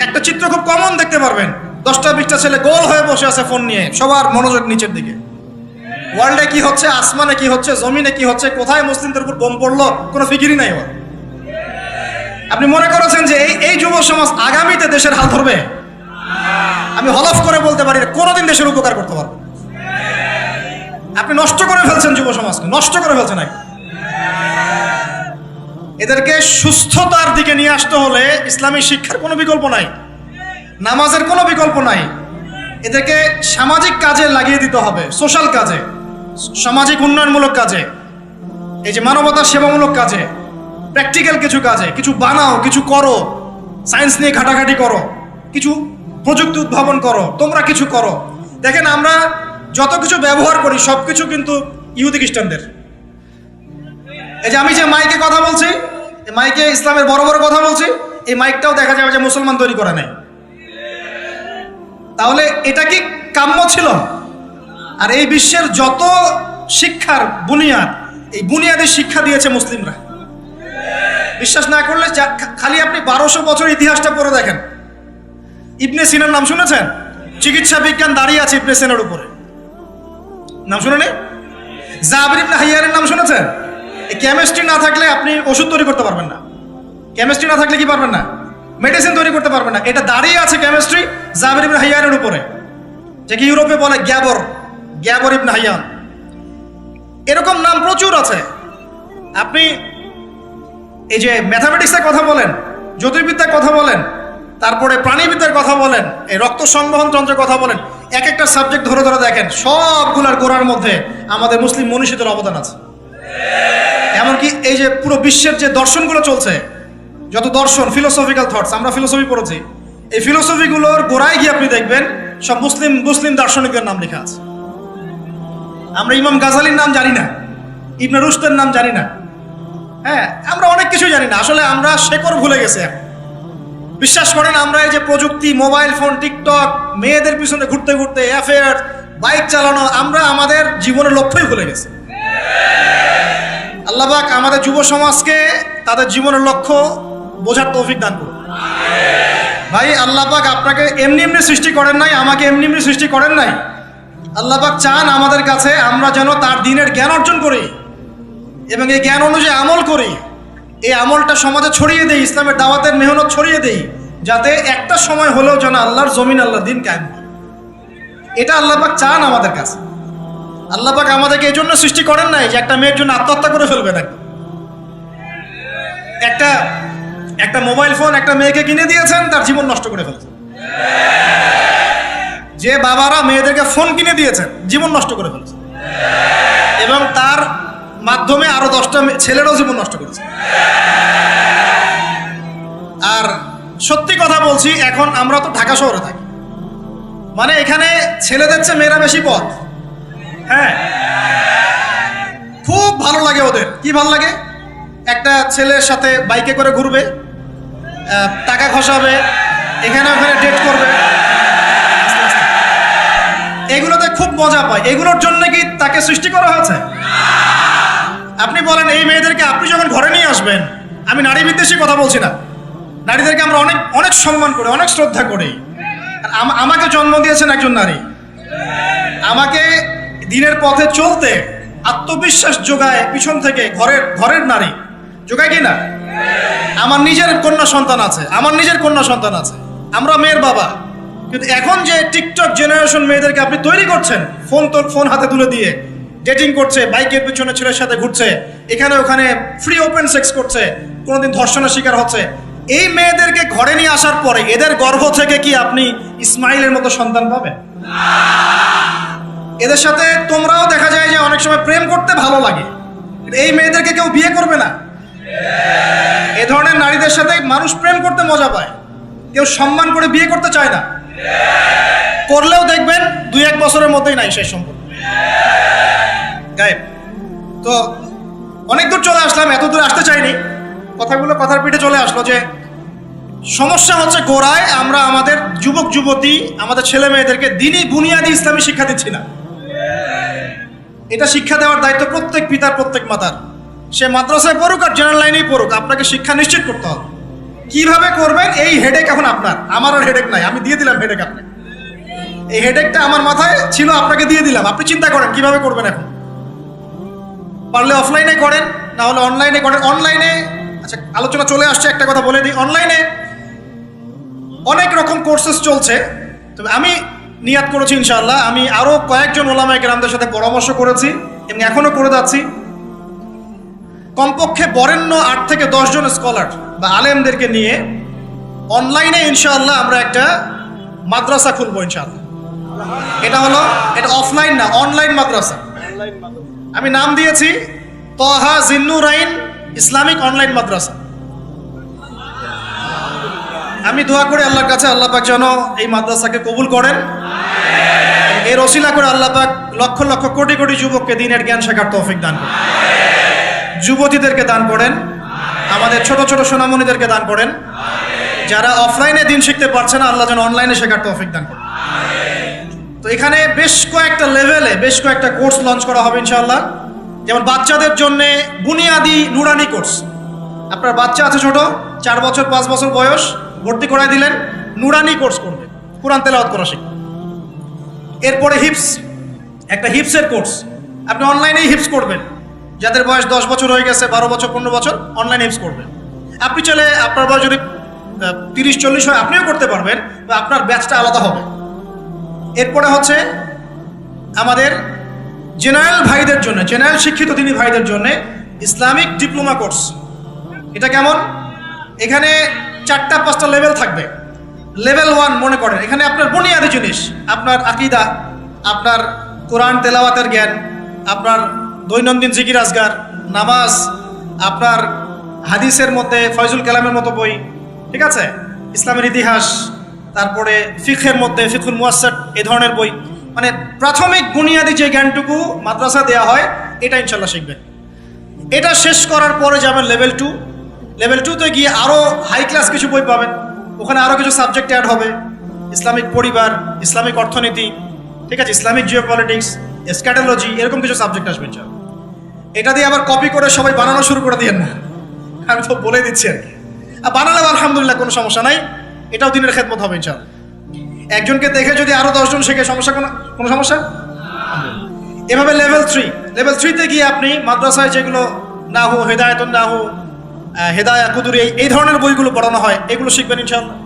একটা চিত্র খুব কমন দেখতে পারবেন, 10টা-20টা ছেলে গোল হয়ে বসে আছে ফোন নিয়ে, সবার মনোযোগ নিচের দিকে। ওয়ার্ল্ডে কি হচ্ছে, আসমানে কি হচ্ছে, জমিনে কি হচ্ছে, কোথায় মুসলিমদের উপর বোম পড়লো, কোনো ফিকিরই নাই ওর। আপনি মনে করেছেন যে এই যুব সমাজ আগামীতে দেশের হাল ধরবে? আমি হলফ করে বলতে পারি কোনোদিন দেশের উপকার করতে পারবে। আপনি নষ্ট করে ফেলছেন যুব সমাজকে, নষ্ট করে ফেলছেন। এদেরকে সুস্থতার দিকে নিয়ে আসতে হলে ইসলামী শিক্ষার কোনো বিকল্প নাই, নামাজের কোনো বিকল্প নাই। এদেরকে সামাজিক কাজে লাগিয়ে দিতে হবে, সোশ্যাল কাজে, সামাজিক উন্নয়নমূলক কাজে, এই যে মানবতার সেবামূলক কাজে, প্র্যাকটিক্যাল কিছু কাজে, কিছু বানাও, কিছু করো, সায়েন্স নিয়ে ঘাটাঘাটি করো, কিছু প্রযুক্তি উদ্ভাবন করো, তোমরা কিছু করো। দেখেন আমরা যত কিছু ব্যবহার করি সব কিছু কিন্তু ইহুদি খ্রিস্টানদের। এই যে আমি যে মাইকে কথা বলছি, এই মাইকে ইসলামের বড় বড় কথা বলছি, এই মাইকটাও দেখা যাবে যে মুসলমান তৈরি করে নাই। তাহলে এটা কি কাম্য ছিল? আর এই বিশ্বের যত শিক্ষার বুনিয়াদ, এই বুনিয়াদের শিক্ষা দিয়েছে মুসলিমরা। বিশ্বাস না করলে খালি আপনি 1200 বছর ইতিহাসটা পড়ে দেখেন। ইবনে সিনার নাম শুনেছেন? চিকিৎসা বিজ্ঞান দাঁড়িয়ে আছে ইবনে সিনার উপরে, নাম শুনেনি? জাবির ইবনে হাইয়ানের নাম শুনেছেন? এই কেমিস্ট্রি না থাকলে আপনি ওষুধ তৈরি করতে পারবেন না। কেমিস্ট্রি না থাকলে কি পারবেন না? মেডিসিন তৈরি করতে পারবেন না। এটা দাঁড়িয়ে আছে কেমিস্ট্রি জাবির ইবনে হাইয়ানের উপরে, যে কি ইউরোপে বলে গ্যাবর ইবনে হাইয়ান। এরকম নাম প্রচুর আছে। আপনি এই যে ম্যাথামেটিক্সের কথা বলেন, জ্যোতির্বিদ্যার কথা বলেন, তারপরে প্রাণীবিদ্যার কথা বলেন, এই রক্ত সংবহন তন্ত্রের কথা বলেন, এক একটা সাবজেক্ট ধরে ধরে দেখেন, সবগুলার গোড়ার মধ্যে আমাদের মুসলিম মনীষীদের অবদান আছে। এমনকি এই যে পুরো বিশ্বের যে দর্শনগুলো চলছে, যত দর্শন, ফিলোসফিক্যাল থটস, আমরা ফিলোসফি পড়েছি, এই ফিলোসফিগুলোর গোড়ায় গিয়ে আপনি দেখবেন সব মুসলিম দার্শনিকদের নাম লেখা আছে। আমরা ইমাম গাজালির নাম জানি না, ইবনে রুশদের নাম জানি না, হ্যাঁ, আমরা অনেক কিছু জানি না। আসলে আমরা শেকড় ভুলে গেছি। বিশ্বাস করেন, আমরা এই যে প্রযুক্তি, মোবাইল ফোন, টিকটক, মেয়েদের পিছনে ঘুরতে ঘুরতে, অ্যাফেয়ার, বাইক চালানো, আমরা আমাদের জীবনের লক্ষ্যই ভুলে গেছি। আল্লাহ পাক আমাদের যুব সমাজকে তাদের জীবনের লক্ষ্য বোঝার তৌফিক দান করুন। ভাই, আল্লাহ পাক আপনাকে এমনি এমনি সৃষ্টি করেন নাই, আমাকে এমনি এমনি সৃষ্টি করেন নাই। আল্লাহ পাক চান আমাদের কাছে আমরা যেন তার দ্বীনের জ্ঞান অর্জন করি এবং এই জ্ঞান অনুযায়ী আমল করি। এই আমলটা সমাজে ছড়িয়ে দেই, ইসলামের দাওয়াতের মেহনত ছড়িয়ে দেই, যাতে একটা সময় হলেও যেন আল্লাহর জমিন, আল্লাহর দ্বীন কায়েম হয়। এটা আল্লাহ পাক চান আমাদের কাছে। আল্লাহ পাক আমাদেরকে এই জন্য সৃষ্টি করেন নাই যে একটা মেয়ের জন্য আত্মহত্যা করে ফেলবে নাকি। একটা একটা মোবাইল ফোন একটা মেয়েকে কিনে দিয়েছেন, তার জীবন নষ্ট করে ফেলছেন। যে বাবারা মেয়েদেরকে ফোন কিনে দিয়েছেন, জীবন নষ্ট করে ফেলছেন, এবং তার মাধ্যমে আরো 10টা ছেলেরও জীবন নষ্ট করেছে। আর সত্যি কথা বলছি, এখন আমরা তো ঢাকা শহরে থাকি, মানে এখানে ছেলেদের চেয়ে মেয়েরা বেশি পথ। হ্যাঁ, খুব ভালো লাগে ওদের। কি ভালো লাগে? একটা ছেলের সাথে বাইকে করে ঘুরবে, টাকা খসাবে, এখানে ওখানে ডেট করবে, এগুলোতে খুব মজা পায়। এগুলোর জন্য কি তাকে সৃষ্টি করা হয়েছে? আপনি বলেন এই মেয়েদেরকে আপনি যখন ঘরে নিয়ে আসবেন, আমি নারী বিদ্বেষী কথা বলছি না, নারীদেরকে আমরা অনেক অনেক সম্মান করি, অনেক শ্রদ্ধা করি। আমাকে জন্ম দিয়েছেন একজন নারী, আমাকে দিনের পথে চলতে আত্মবিশ্বাস যোগায় পিছন থেকে ঘরের নারী যোগায় কি না? আমার নিজের কন্যা সন্তান আছে, আমরা মেয়ের বাবা। কিন্তু এখন যে টিকটক জেনারেশন মেয়েদেরকে আপনি তৈরি করছেন, ফোন হাতে তুলে দিয়ে ডেটিং করছে, বাইকের পিছনে ছেলের সাথে ঘুরছে, এখানে ওখানে ফ্রি ওপেন সেক্স করছে, কোনোদিন ধর্ষণের শিকার হচ্ছে, এই মেয়েদেরকে ঘরে নিয়ে আসার পরে এদের গর্ভ থেকে কি আপনি ইসমাইলের মতো সন্তান পাবেন? এদের সাথে তোমরাও দেখা যায় যে অনেক সময় প্রেম করতে ভালো লাগে, এই মেয়েদেরকে কেউ বিয়ে করবে না। এ ধরনের নারীদের সাথে মানুষ প্রেম করতে মজা পায়, কেউ সম্মান করে বিয়ে করতে চায় না। করলেও দেখবেন 2-1 বছরের মধ্যেই নাই সেই সম্পর্ক, গায়েব। তো অনেক দূর চলে আসলাম, এত দূর আসতে চাইনি, কথার পিঠে চলে আসলো যে সমস্যা হচ্ছে গোড়ায় আমরা আমাদের যুবক যুবতী, আমাদের ছেলে মেয়েদেরকে দিনই বুনিয়াদি ইসলামী শিক্ষা দিচ্ছি না। এটা শিক্ষা দেওয়ার দায়িত্ব প্রত্যেক পিতার, প্রত্যেক মাতার। সে মাদ্রাসায় পড়ুক আর জেনারেল লাইনেই পড়ুক, আপনাকে শিক্ষা নিশ্চিত করতে হবে। কিভাবে করবেন এই হেডেক এখন আপনার, আমার আর হেডেক নাই, আমি দিয়ে দিলাম হেডেক আপনাকে। এই হেডেকটা আমার মাথায় ছিল, আপনাকে দিয়ে দিলাম, আপনি চিন্তা করেন কিভাবে করবেন। এখন পারলে অফলাইনে করেন, না হলে অনলাইনে করেন। অনলাইনে আচ্ছা আলোচনা চলে আসছে, একটা কথা বলে দিই, অনলাইনে অনেক রকম কোর্সেস চলছে। তবে আমি নিয়াত করেছি ইনশাআল্লাহ, আমি আরো কয়েকজন ওলামায়ে কেরামদের সাথে পরামর্শ করেছি এবং এখনো করে যাচ্ছি। কমপক্ষে বরেণ্য 8 থেকে 10 জন স্কলার বা আলেমদেরকে নিয়ে অনলাইনে ইনশাআল্লাহ আমরা একটা মাদ্রাসা খুলবো ইনশাআল্লাহ। এটা অফলাইন না, অনলাইন মাদ্রাসা। আমি নাম দিয়েছি তহা জিন্নুরাইন ইসলামিক অনলাইন মাদ্রাসা। আমি দোয়া করি আল্লাহর কাছে, আল্লাহ পাক যেন এই মাদ্রাসাকে কবুল করেন, এর ওসিলা করে আল্লাহ পাক লক্ষ লক্ষ কোটি কোটি যুবককে দ্বীনের জ্ঞান শেখার তৌফিক দান করেন, যুবতীদেরকে দান করেন, আমাদের ছোট ছোট সোনামণিদেরকে দান করেন। যারা অফলাইনে দিন শিখতে পারছে না, আল্লাহ যেন অনলাইনে শেখার তৌফিক দান করেন। তো এখানে বেশ কয়েকটা লেভেলে বেশ কয়েকটা কোর্স লঞ্চ করা হবে ইনশাআল্লাহ। যেমন বাচ্চাদের জন্য বুনিয়াদি নুরানি কোর্স। আপনার বাচ্চা আছে ছোট, 4 বছর 5 বছর বয়স, ভর্তি করায় দিলেন, নুরানি কোর্স করবে, কোরআন তেলাওয়াত করা শিখবে। এরপরে একটা হিপসের কোর্স, আপনি অনলাইনেই হিপস করবেন। যাদের বয়স 10 বছর হয়ে গেছে, 12 বছর 15 বছর, অনলাইন হিপস করবেন। আপনি চলে আপনার বয়স যদি 30-40 হয়, আপনিও করতে পারবেন, বা আপনার ব্যাচটা আলাদা হবে। এরপরে হচ্ছে আমাদের জেনারেল ভাইদের জন্য, জেনারেল শিক্ষিত দিনী ভাইদের জন্য ইসলামিক ডিপ্লোমা কোর্স। এটা কেমন? এখানে 4-5টা লেভেল থাকবে। লেভেল 1 মনে করেন, এখানে আপনার বুনিয়াদি জিনিস, আপনার আকীদা, আপনার কোরআন তেলাওয়াতের জ্ঞান, আপনার দৈনন্দিন জিকির আজগার, নামাজ, আপনার হাদিসের মধ্যে ফয়জুল কালামের মতো বই, ঠিক আছে, ইসলামের ইতিহাস, তারপরে ফিকহের মধ্যে ফিকহুল মুয়াসসার, এই ধরনের বই। মানে প্রাথমিক বুনিয়াদি যে জ্ঞানটুকু মাদ্রাসা দেওয়া হয়, এটা ইনশাল্লাহ শিখবেন। এটা শেষ করার পরে যাবেন লেভেল 2। লেভেল 2তে গিয়ে আরও হাই ক্লাস কিছু বই পাবেন, ওখানে আরও কিছু সাবজেক্ট অ্যাড হবে, ইসলামিক পরিবার, ইসলামিক অর্থনীতি, ঠিক আছে, ইসলামিক জিওপলিটিক্স, এসক্যাটোলজি, এরকম কিছু সাবজেক্ট আসবে ইনশাল্লাহ। এটা দিয়ে আবার কপি করে সবাই বানানো শুরু করে দিয়েন না, আমি তো বলে দিচ্ছি আর কি। আর বানালেও আলহামদুলিল্লাহ কোনো সমস্যা নাই, এটাও দিনের খেদমত হবে ইনশাল্লাহ। একজনকে দেখে যদি আরো 10 জন শেখে, সমস্যা কোনো সমস্যা? এভাবে লেভেল 3তে গিয়ে আপনি মাদ্রাসায় যেগুলো নাহু, হেদায়েতুন নাহু, হেদায়া কুদুরি, এই ধরনের বইগুলো পড়ানো হয়, এগুলো শিখবেন ইনশাআল্লাহ।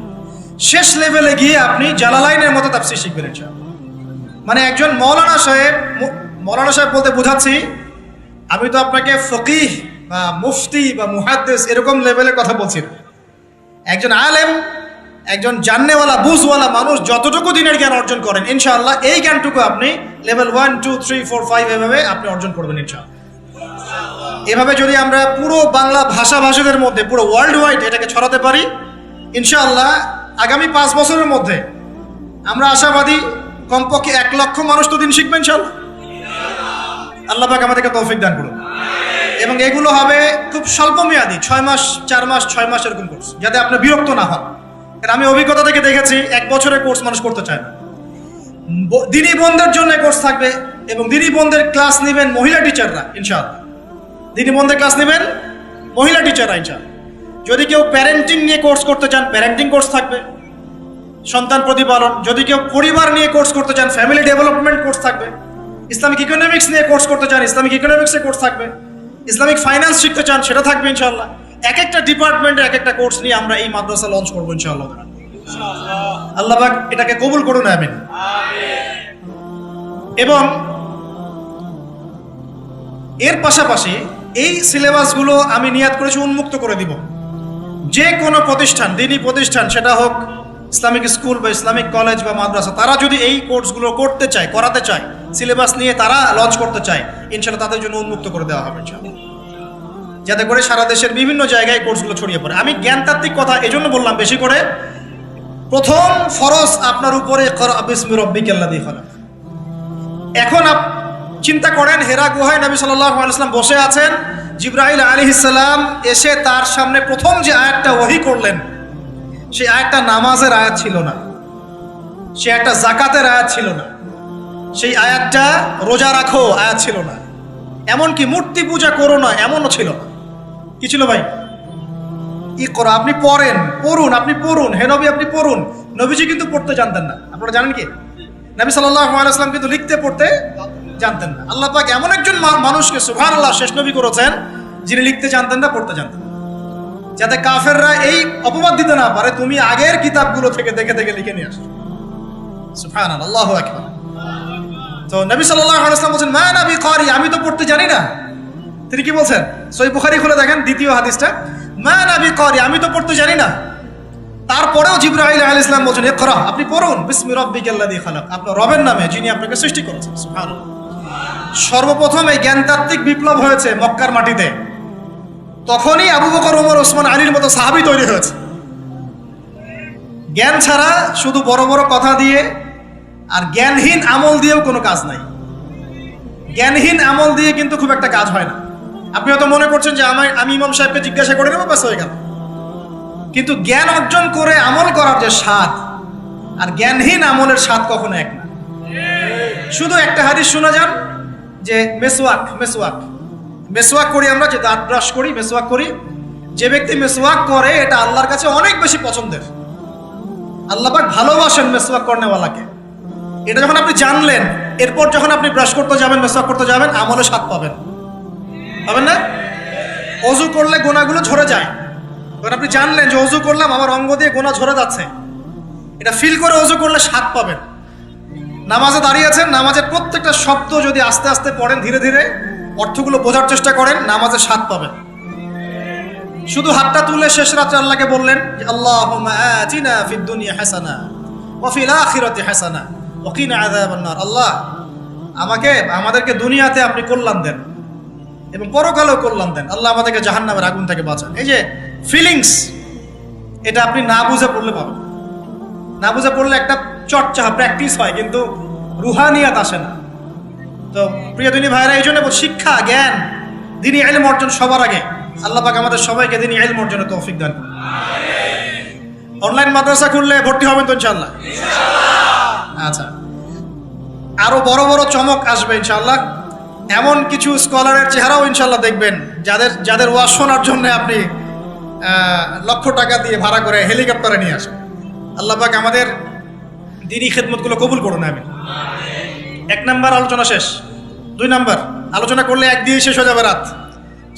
শেষ লেভেলে গিয়ে আপনি জালালাইনের মতো তাফসীর শিখবেন ইনশাআল্লাহ। মানে একজন মৌলানা সাহেব, মৌলানা সাহেব বলতে বোঝাচ্ছি, আমি তো আপনাকে ফকিহ বা মুফতি বা মুহাদ্দিস এরকম লেভেলের কথা বলছি না। একজন আলেম, একজন জাননেওয়ালা বুঝওয়ালা মানুষ যতটুকু দিনের জ্ঞান অর্জন করেন, ইনশাআল্লাহ এই জ্ঞানটুকু আপনি লেভেল 1, 2, 3, 4, 5 এভাবে আপনি অর্জন করবেন ইনশাআল্লাহ। এভাবে যদি আমরা পুরো বাংলা ভাষাভাষীদের মধ্যে পুরো ওয়ার্ল্ড ওয়াইড এটাকে ছড়াতে পারি, ইনশাআল্লাহ আগামী 5 বছরের মধ্যে আমরা আশাবাদী কমপক্ষে 1 লক্ষ মানুষ তো দিন শিখবেন ইনশাআল্লাহ। আল্লাহ পাক আমাদেরকে তৌফিক দান করুন। এবং এগুলো হবে খুব স্বল্প মেয়াদি, 6 মাস, 4 মাস, 6 মাস এরকম কোর্স, যাতে আপনি বিরক্ত না হন। কারণ আমি অভিজ্ঞতা থেকে দেখেছি 1 বছরের কোর্স মানুষ করতে চায় না। দিনী বোনদের জন্য কোর্স থাকবে এবং দিনী বোনদের ক্লাস নেবেন মহিলা টিচাররা ইনশাআল্লাহ। দিনী বোনদের ক্লাস নেবেন মহিলা টিচাররা ইনশাআল্লাহ। যদি কেউ প্যারেন্টিং নিয়ে কোর্স করতে চান, প্যারেন্টিং কোর্স থাকবে, সন্তান প্রতিপালন। যদি কেউ পরিবার নিয়ে কোর্স করতে চান, ফ্যামিলি ডেভেলপমেন্ট কোর্স থাকবে। ইসলামিক ইকোনমিক্স নিয়ে কোর্স করতে চান, ইসলামিক ইকোনমিক্সের কোর্স থাকবে। ইসলামিক ফাইন্যান্স শিখতে চান, সেটা থাকবে ইনশাআল্লাহ। এক একটা ডিপার্টমেন্টে এক একটা কোর্স নিয়ে আমরা এই মাদ্রাসা লঞ্চ করবো ইনশাআল্লাহ। আল্লাহ পাক এটাকে কবুল করুন, আমিন। এবং এর পাশাপাশি এই সিলেবাসগুলো আমি নিয়াত করেছি উন্মুক্ত করে দিব। যে কোনো প্রতিষ্ঠান, দ্বীনি প্রতিষ্ঠান, সেটা হোক ইসলামিক স্কুল বা ইসলামিক কলেজ বা মাদ্রাসা, তারা যদি এই কোর্সগুলো করতে চায়, করাতে চায়, সিলেবাস নিয়ে তারা লঞ্চ করতে চায়, ইনশাআল্লাহ তাদের জন্য উন্মুক্ত করে দেওয়া হবে ইনশাআল্লাহ, যাতে করে সারা দেশের বিভিন্ন জায়গায় কোর্সগুলো ছড়িয়ে পড়ে। আমি জ্ঞানতাত্ত্বিক কথা এজন্য বললাম বেশি করে, প্রথম ফরজ আপনার উপরে ইকরা বিসমি রাব্বিকাল্লাযী খালাক। এখন চিন্তা করেন, হেরা গুহায় নবী সাল্লাল্লাহু আলাইহি ওয়াসাল্লাম বসে আছেন, জিবরাইল আলাইহিস সালাম এসে তার সামনে প্রথম যে আয়াতটা ওহী করলেন, সেই আয়াতটা নামাজের আয়াত ছিল না, সে একটা যাকাতের আয়াত ছিল না, সেই আয়াতটা রোজা রাখো আয়াত ছিল না, এমনকি মূর্তি পূজা করো না এমনও ছিল না। কি ছিল ভাই? ইকরা, আপনি পড়ুন, আপনি পড়ুন, হে নবী আপনি পড়ুন। নবীজি কিন্তু পড়তে জানতেন না, আপনারা জানেন কি? নবী সাল্লাল্লাহু আলাইহি ওয়াসাল্লাম কিন্তু লিখতে পড়তে জানতেন না। আল্লাহ পাক এমন একজন মানুষকে সুবহানাল্লাহ শেষ নবী করেছেন, যিনি লিখতে জানতেন না, পড়তে জানতেন, যাতে কাফেররা এই অপবাদ দিতে না পারে তুমি আগের কিতাবগুলো থেকে দেখে দেখে লিখে নিয়ে আসো। সুবহানাল্লাহ, আল্লাহু আকবার। তো নবী সাল্লাল্লাহু আলাইহি ওয়াসাল্লাম বলেন, মা নবী কারি, আমি তো পড়তে জানি না। তিনি কি বলছেন? সহিহ বুখারী খুলে দেখেন দ্বিতীয় হাদিসটা, মা নবী কারি, আমি তো পড়তে জানি না। তারপরেও জিবরাইল আলাইহিস সালাম বলেন, ইকরা, আপনি পড়ুন, বিসমি রাব্বিকাল্লাযী খালাক, আপনার রবের নামে যিনি আপনাকে সৃষ্টি করেছেন। সুবহানাল্লাহ। সর্বপ্রথম এই জ্ঞানতাত্ত্বিক বিপ্লব হয়েছে মক্কার মাটিতে, তখনই আবু বকর, ওমর, ওসমান, আলীর মতো সাহাবী তৈরি হয়েছে। জ্ঞান ছাড়া শুধু বড় বড় কথা দিয়ে আর জ্ঞানহীন আমল দিয়েও কোনো কাজ নাই। জ্ঞানহীন আমল দিয়ে কিন্তু খুব একটা কাজ হয় না। আপনি হয়তো মনে করছেন যে আমি ইমাম সাহেবকে জিজ্ঞাসা করে নেবো, ব্যাস হয়ে গেল। কিন্তু জ্ঞান অর্জন করে আমল করার যে স্বাদ আর জ্ঞানহীন আমলের স্বাদ কখনো এক না। শুধু একটা হাদিস শোনা যান যে মেসওয়াক করি আমরা, যে দাঁত ব্রাশ করি, মেসওয়াক করি, যে ব্যক্তি মেসওয়াক করে এটা আল্লাহর কাছে অনেক বেশি পছন্দের। আল্লাহ পাক ভালোবাসেন মেসওয়াক করনেওয়ালাকে। এটা যখন আপনি জানলেন, এরপর যখন আপনি ব্রাশ করতে যাবেন, মেসওয়াক করতে যাবেন, আমলে স্বাদ পাবেন না? অজু করলে গোনাগুলো ঝরে যায়, তখন আপনি জানলেন যে অজু করলাম, আমার অঙ্গ দিয়ে গোনা ঝরে যাচ্ছে, এটা ফিল করে অজু করলে স্বাদ পাবেন। নামাজে দাঁড়িয়ে আছেন, নামাজের প্রত্যেকটা শব্দ যদি আস্তে আস্তে পড়েন, ধীরে ধীরে অর্থগুলো বোঝার চেষ্টা করেন, নামাজের স্বাদ পাবেন। শুধু হাতটা তুলে শেষ রাতে আল্লাহকে বললেন যে আল্লাহুম্মা আতিনা ফিদ দুনিয়া হাসানা ওয়া ফিল আখিরাতি হাসানা ওয়া কিনা আযাবান নার। আল্লাহ, আমাদেরকে দুনিয়াতে আপনি কল্যাণ দেন এবং পরকালেও কল্যাণ দেন। আল্লাহ আমাদেরকে জাহান্নামের আগুন থেকে বাঁচান। এই যে ফিলিংস, এটা আপনি না বুঝে পড়লে পাবেন। না বুঝে পড়লে একটা চর্চা, প্র্যাকটিস হয়, কিন্তু রুহানিয়াত আসে না। তো প্রিয় দিনী ভাইরা, এই জন্য শিক্ষা, জ্ঞান, দিনী ইলম অর্জন সবার আগে। আল্লাহ পাক আমাদের সবাইকে দিনী ইলম অর্জনের তৌফিক দান করুন। অনলাইন মাদ্রাসা খুললে ভর্তি হবেন তো ইনশাআল্লাহ? আচ্ছা, আরো বড় বড় চমক আসবে ইনশাআল্লাহ। এমন কিছু স্কলারের চেহারাও ইনশাআল্লাহ দেখবেন, যাদের ওয়াজ শোনার জন্য আপনি লক্ষ টাকা দিয়ে ভাড়া করে হেলিকপ্টারে নিয়ে আসেন। আল্লাহ পাক আমাদের দিনী খেদমতগুলো কবুল করুন, আমিন। 1 নাম্বার আলোচনা শেষ। 2 নাম্বার আলোচনা করলে এক দিয়ে শেষ হয়ে যাবে রাত।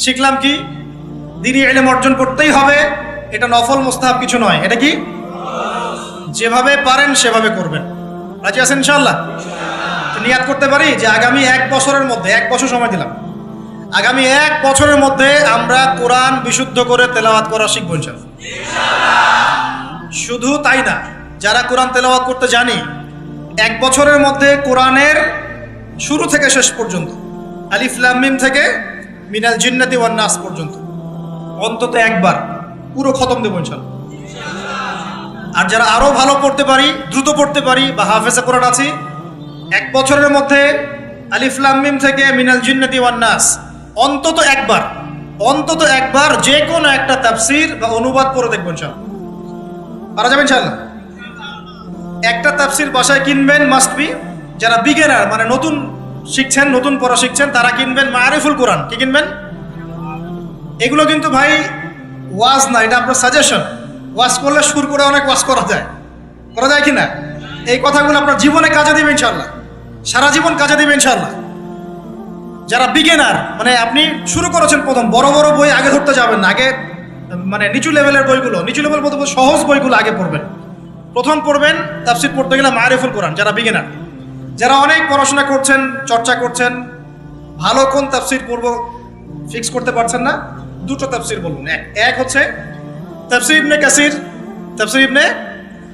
শিখলাম কি? দিনী ইলম অর্জন করতেই হবে, এটা নফল মুস্তাহাব কিছু নয়। এটা কি? যেভাবে পারেন সেভাবে করবেন। রাজি আছেন ইনশাআল্লাহ? নিয়াত করতে পারি যে আগামী 1 বছরের মধ্যে, 1 বছর সময় দিলাম, আগামী 1 বছরের মধ্যে আমরা কোরআন বিশুদ্ধ করে তেলাওয়াত করা শিখবো ইনশাআল্লাহ। শুধু তাই না, যারা কোরআন তেলাওয়াত করতে জানি 1 বছরের মধ্যে কোরআনের শুরু থেকে শেষ পর্যন্ত, আলিফ লাম মিম থেকে মিনাল জিন্নাতি ওয়ান নাস পর্যন্ত অন্তত একবার পুরো খতম দেবো ইনশাআল্লাহ। আর যারা আরো ভালো পড়তে পারি, দ্রুত পড়তে পারি বা হাফেজে কোরআন আছি, 1 বছরের মধ্যে আলিফ লাম মিম থেকে মিনাল জিন্নাতি ওয়ান নাস অন্তত একবার যে কোনো একটা তাফসীর বা অনুবাদ পড়ে দেখবো ইনশাআল্লাহ। পারা যাবে ইনশাআল্লাহ। একটা তাফসীর বাসায় কিনবেন, মাস্ট বি। যারা বিগিনার মানে নতুন শিখছেন, নতুন পড়া শিখছেন, তারা কিনবেন মারিফুল কোরআন। কি কিনবেন? এগুলো কিন্তু ভাই ওয়াজ না, এটা আপনার সাজেশন। ওয়াজ করলে সুর করে অনেক ওয়াজ করা যায় কি না? এই কথাগুলো আপনার জীবনে কাজে দিবে ইনশাআল্লাহ, সারা জীবন কাজে দিবে ইনশাআল্লাহ। যারা বিগিনার মানে আপনি শুরু করেছেন প্রথম, বড় বড় বই আগে ধরতে যাবেন না, আগে মানে নিচু লেভেলের বইগুলো, নিচু লেভেল বলতে সহজ বইগুলো আগে পড়বেন। প্রথম পড়বেন তাফসীর পড়তে গেলে মারিফুল কোরআন। যারা বিগিনার, যারা অনেক পড়াশোনা করছেন, চর্চা করছেন, ভালো কোন তাফসীর পড়বো ফিক্স করতে পারছেন না, দুটো তাফসীর বলুন। এক হচ্ছে তাফসীর ইবনে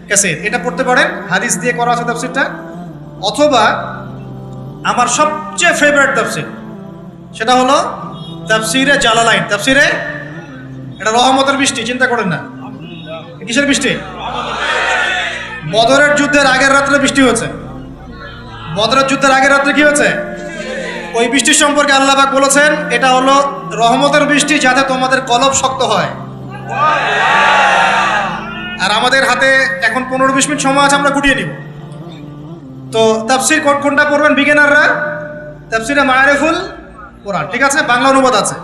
কাসির, এটা পড়তে পারেন, হাদিস দিয়ে করা আছে তাফসীরটা। অথবা আমার সবচেয়ে ফেভারিট তাফসীর, সেটা হলো তাফসীরে জালালাইন। তাফসীরে এটা রহমতের বৃষ্টি, চিন্তা করেন না। কিসের বৃষ্টি? বদরের যুদ্ধের আগের রাত্রে বৃষ্টি হয়েছে। বদরের যুদ্ধের আগের রাত্রে কি হয়েছে? ওই বৃষ্টির সম্পর্কে আল্লাহ পাক বলেছেন এটা হলো রহমতের বৃষ্টি, যাতে তোমাদের কলব শক্ত হয়। আর আমাদের হাতে এখন 15-20 মিনিট সময় আছে, আমরা গুটিয়ে নিব। তো তাফসীর কোনটা পড়বেন বিগিনাররা? তাফসীরে মারিফুল কোরআন, ঠিক আছে, বাংলা অনুবাদ আছে।